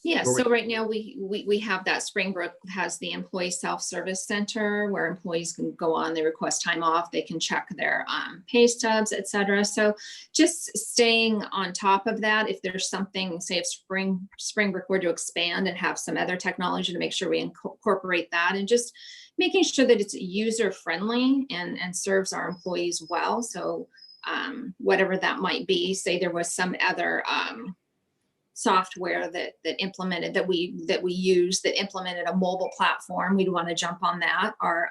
Yeah, Where we- so right now we have that. Springbrook has the employee self-service center where employees can go on, they request time off, they can check their pay stubs, et cetera. So just staying on top of that, if there's something, say if Springbrook were to expand and have some other technology, to make sure we incorporate that, and just making sure that it's user-friendly and serves our employees well. So whatever that might be, say there was some other software that we use that implemented a mobile platform, we'd want to jump on that. Our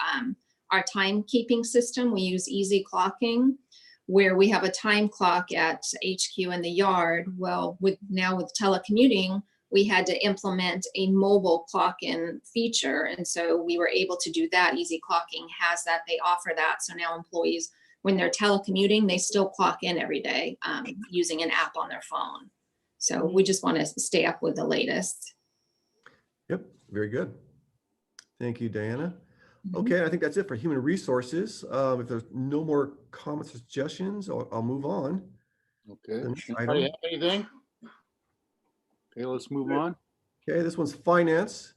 timekeeping system, we use easy clocking, where we have a time clock at HQ in the yard. Well, with telecommuting, we had to implement a mobile clock-in feature, and so we were able to do that. Easy clocking has that, they offer that. So now employees, when they're telecommuting, they still clock in every day using an app on their phone. So we just want to stay up with the latest. Yep, very good. Thank you, Diana. Okay, I think that's it for human resources. If there's no more comments or suggestions, I'll move on. Okay, The next anybody item. have anything? Okay, let's move on. Okay, this one's finance.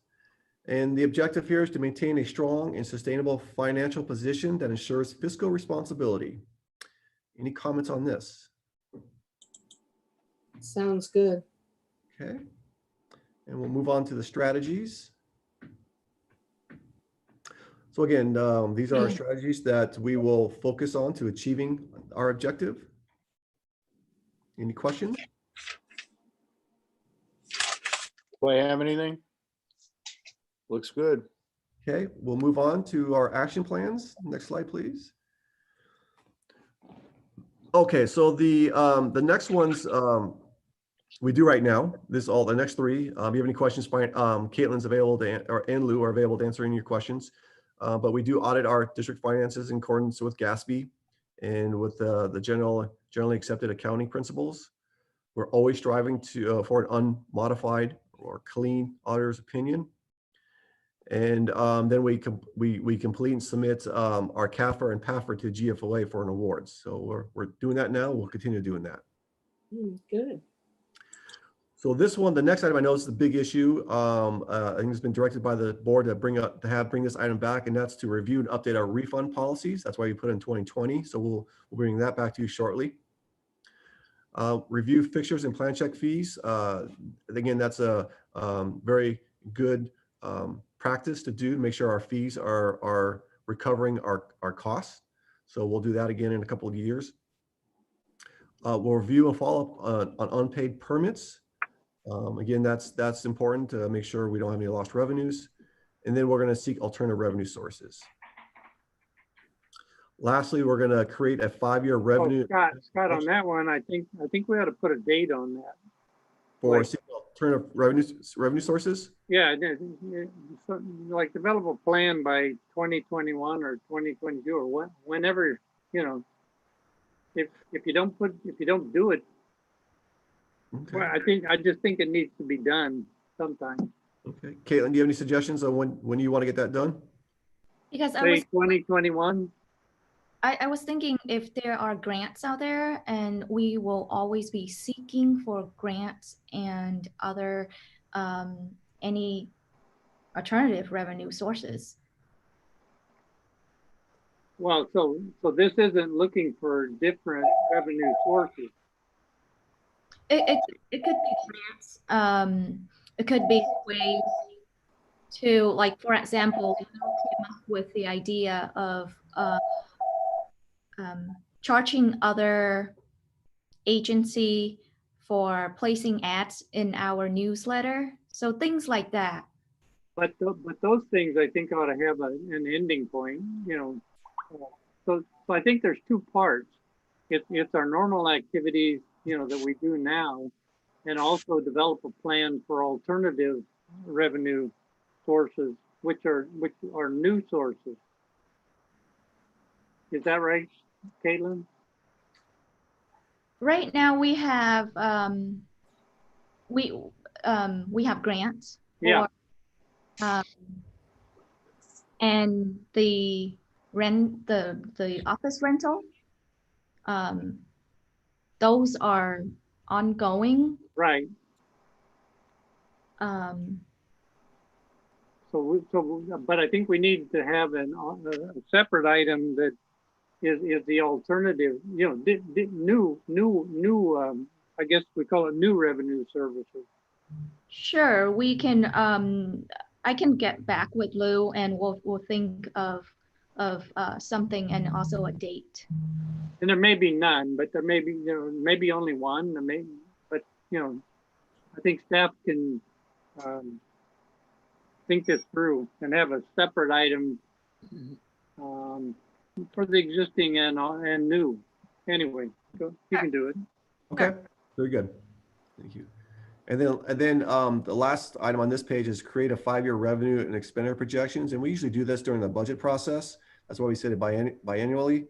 And the objective here is to maintain a strong and sustainable financial position that ensures fiscal responsibility. Any comments on this? Sounds good. Okay, and we'll move on to the strategies. So again, these are our strategies that we will focus on to achieving our objective. Any questions? Do I have anything? Looks good. Okay, we'll move on to our action plans. Next slide, please. Okay, so the next ones we do right now. This is all the next three. If you have any questions, Caitlin's available to, and Lou are available to answer any of your questions. But we do audit our district finances in accordance with GASB and with the generally accepted accounting principles. We're always striving for an unmodified or clean auditor's opinion. And then we complete and submit our CAFR and PAFR to GFOA for an award. So we're doing that now. We'll continue doing that. Good. So this one, the next item, I know is the big issue. I think it's been directed by the board to bring this item back, and that's to review and update our refund policies. That's why you put in 2020. So we'll bring that back to you shortly. Review fixtures and plan check fees. Again, that's a very good practice to do to make sure our fees are recovering our costs. So we'll do that again in a couple of years. We'll review and follow up on unpaid permits. Again, that's important to make sure we don't have any lost revenues. And then we're going to seek alternative revenue sources. Lastly, we're going to create a 5-year revenue. Scott, on that one, I think we ought to put a date on that. For alternative revenue sources? Yeah, like develop a plan by 2021 or 2022 or whenever, you know, if you don't do it, Okay. well, I just think it needs to be done sometime. Okay. Caitlin, do you have any suggestions on when you want to get that done? Because Say 2021. I was thinking if there are grants out there, and we will always be seeking for grants and other any alternative revenue sources. Well, so this isn't looking for different revenue sources. It could be grants. It could be ways to, like, for example, we came up with the idea of charging other agency for placing ads in our newsletter. So things like that. But those things I think ought to have an ending point, you know. So I think there's two parts. It's our normal activities, you know, that we do now, and also develop a plan for alternative revenue sources, which are new sources. Is that right, Caitlin? Right now we have we have grants. Yeah. And the office rental, those are ongoing. Right. But I think we need to have a separate item that is the alternative, you know, new, I guess we call it new revenue services. Sure, we can, I can get back with Lou and we'll think of something and also a date. And there may be none, but there may be, you know, maybe only one, but you know, I think staff can think this through and have a separate item for the existing and new. Anyway, you can do it. Okay, very good. Thank you. And then the last item on this page is create a 5-year revenue and expenditure projections. And we usually do this during the budget process. That's why we set it biannually.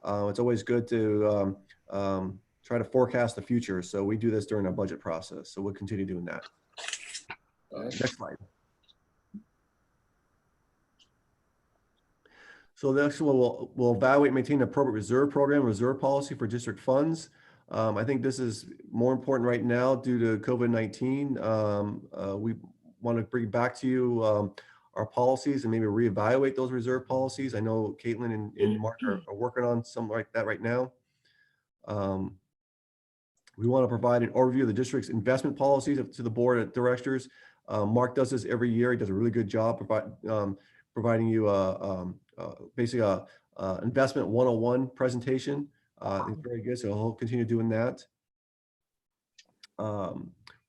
It's always good to try to forecast the future. So we do this during our budget process. So we'll continue doing that. Next slide. So the next one, we'll evaluate and maintain an appropriate reserve program, reserve policy for district funds. I think this is more important right now due to COVID-19. We want to bring back to you our policies and maybe reevaluate those reserve policies. I know Caitlin and Mark are working on something like that right now. We want to provide an overview of the district's investment policies to the board of directors. Mark does this every year. He does a really good job providing you basically a investment 101 presentation. It's very good, so he'll continue doing that.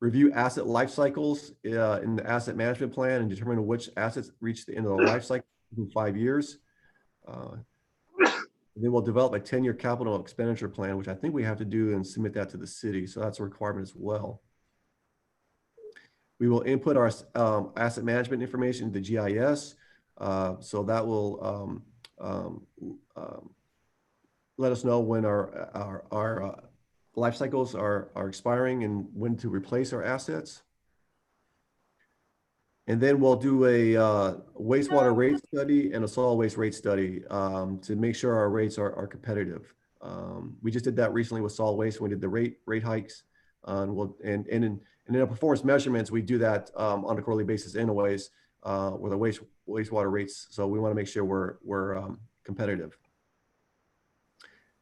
Review asset life cycles in the asset management plan and determine which assets reach the end of the life cycle in 5 years. Then we'll develop a 10-year capital expenditure plan, which I think we have to do and submit that to the city. So that's a requirement as well. We will input our asset management information into GIS. So that will let us know when our life cycles are expiring and when to replace our assets. And then we'll do a wastewater rate study and a solid waste rate study to make sure our rates are competitive. We just did that recently with solid waste when we did the rate hikes. And in our performance measurements, we do that on a quarterly basis anyways with the wastewater rates. So we want to make sure we're competitive.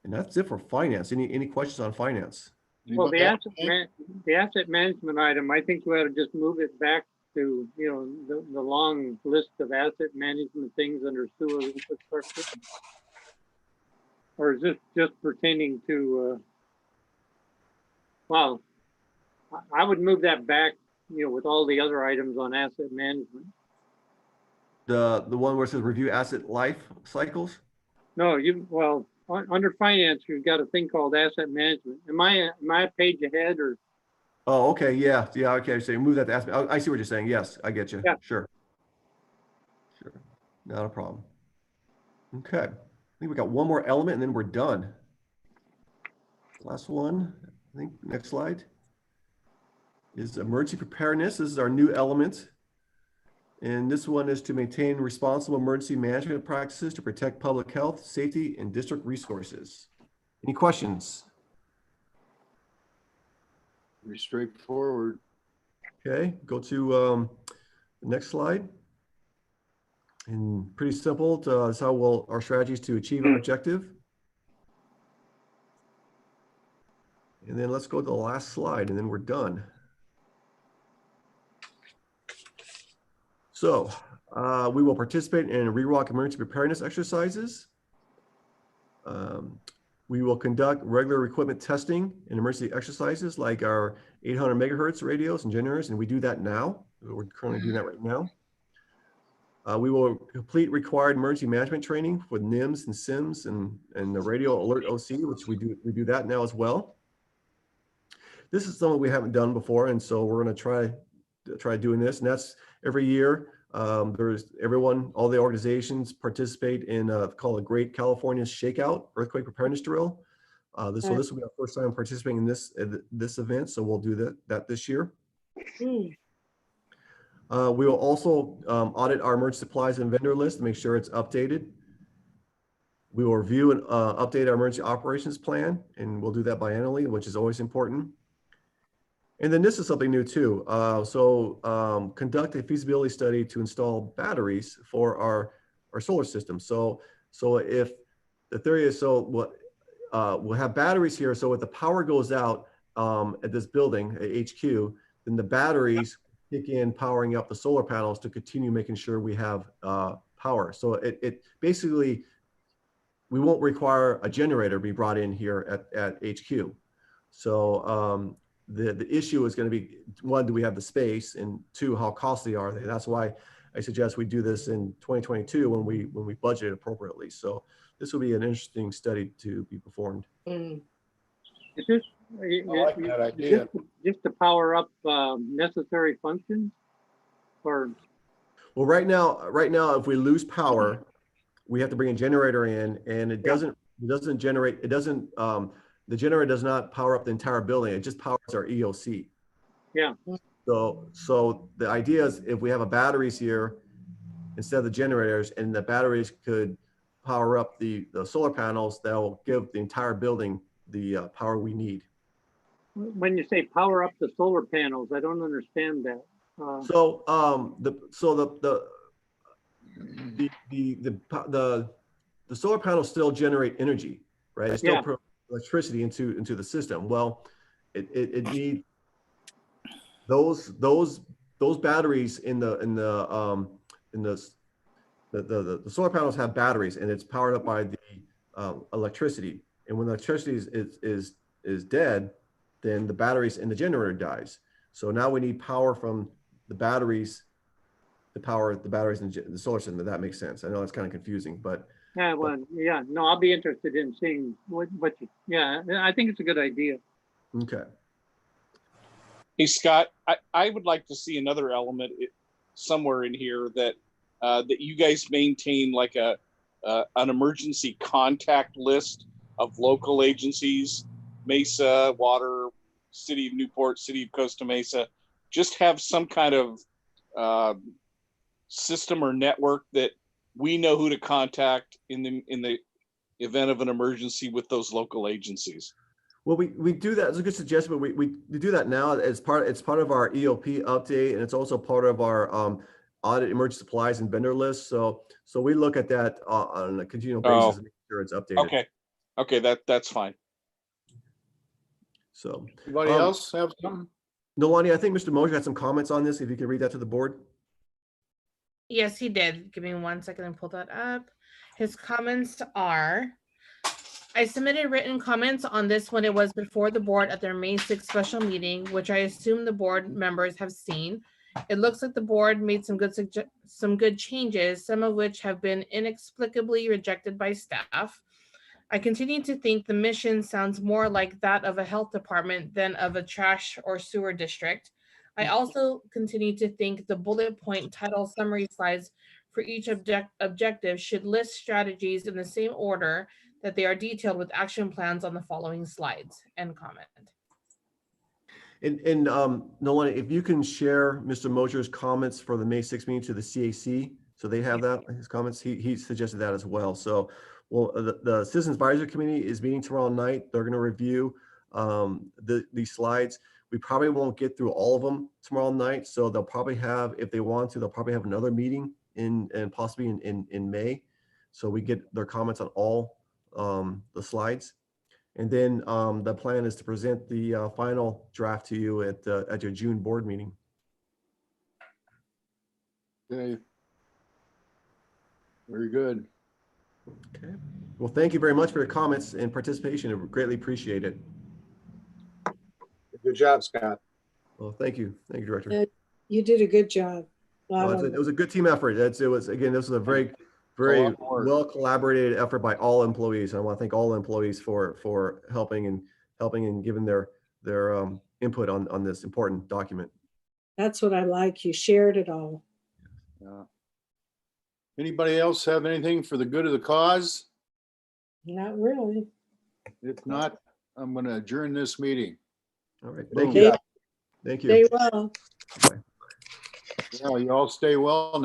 And that's it for finance. Any questions on finance? Well, the asset management item, I think we ought to just move it back to, you know, the long list of asset management things under sewer infrastructure. Or is this just pertaining to, well, I would move that back, you know, with all the other items on asset management. The one where it says review asset life cycles? No, well, under finance, you've got a thing called asset management. Am I a page ahead or? Oh, okay. Yeah. Okay. So you move that to asset. I see what you're saying. Yes, I get you. Yeah. Sure. Not a problem. Okay. I think we got one more element and then we're done. Last one, I think next slide is emergency preparedness. This is our new element. And this one is to maintain responsible emergency management practices to protect public health, safety, and district resources. Any questions? Pretty straightforward. Okay, go to the next slide. And pretty simple. That's how our strategies to achieve our objective. And then let's go to the last slide and then we're done. So we will participate in REROC emergency preparedness exercises. We will conduct regular equipment testing and emergency exercises like our 800 megahertz radios and generators, and we do that now. We're currently doing that right now. We will complete required emergency management training for NIMS and SIMS and the radio alert OC, which we do that now as well. This is something we haven't done before, and so we're going to try doing this, and that's every year. There's all the organizations participate in called a Great California Shakeout Earthquake Preparedness Drill. This will be our first time participating in this event, so we'll do that this year. We will also audit our emergency supplies and vendor list to make sure it's updated. We will review and update our emergency operations plan, and we'll do that biannually, which is always important. And then this is something new too. Conduct a feasibility study to install batteries for our solar system. So if the theory is, we'll have batteries here. So if the power goes out at this building at HQ, then the batteries kick in, powering up the solar panels to continue making sure we have power. So it basically, we won't require a generator be brought in here at HQ. So the issue is going to be, one, do we have the space, and two, how costly are they? That's why I suggest we do this in 2022 when we budget appropriately. So this will be an interesting study to be performed. Is this, I like that idea. just to power up necessary functions, or? Well, right now, if we lose power, we have to bring a generator in, and it doesn't generate. The generator does not power up the entire building. It just powers our EOC. Yeah. So the idea is, if we have a batteries here instead of the generators, and the batteries could power up the solar panels, that will give the entire building the power we need. When you say power up the solar panels, I don't understand that. The solar panels still generate energy, right? It still Yeah. put electricity into the system. Well, it needs those batteries in the solar panels have batteries, and it's powered up by the electricity. And when the electricity is dead, then the batteries in the generator dies. So now we need power from the batteries to power the batteries in the solar system. If that makes sense. I know that's kind of confusing, but Yeah, well, yeah, no, I'll be interested in seeing what you, yeah, I think it's a good idea. okay. Hey, Scott, I would like to see another element somewhere in here that you guys maintain, like an emergency contact list of local agencies, Mesa, Water, City of Newport, City of Costa Mesa. Just have some kind of system or network that we know who to contact in the event of an emergency with those local agencies. Well, we do that. It's a good suggestion, but we do that now as it's part of our EOP update, and it's also part of our audit emergency supplies and vendor list. So we look at that on a continual basis and make sure it's updated. Okay, that's fine. So Anybody else have something? Nolani, I think Mr. Mosher had some comments on this. If you could read that to the board. Yes, he did. Give me 1 second and pull that up. His comments are, I submitted written comments on this when it was before the board at their May 6th special meeting, which I assume the board members have seen. It looks like the board made some good changes, some of which have been inexplicably rejected by staff. I continue to think the mission sounds more like that of a health department than of a trash or sewer district. I also continue to think the bullet point title summary slides for each objective should list strategies in the same order that they are detailed with action plans on the following slides. End comment. And Nolani, if you can share Mr. Mosher's comments for the May 6th meeting to the CAC, so they have that, his comments, he suggested that as well. So, well, the Citizens Advisory Committee is meeting tomorrow night. They're going to review these slides. We probably won't get through all of them tomorrow night, so they'll probably have, if they want to, they'll probably have another meeting and possibly in May. So we get their comments on all the slides. And then the plan is to present the final draft to you at your June board meeting. Okay. Very good. Okay. Well, thank you very much for your comments and participation. I greatly appreciate it. Good job, Scott. Well, thank you. Thank you, Director. You did a good job. Well, it was a good team effort. It was, again, this was a very well collaborated effort by all employees. I want to thank all employees for helping and giving their input on this important document. That's what I like. You shared it all. Anybody else have anything for the good of the cause? Not really. If not, I'm going to adjourn this meeting. All right. Boom. Thank you. Thank you. Stay well. Yeah, you all stay well now.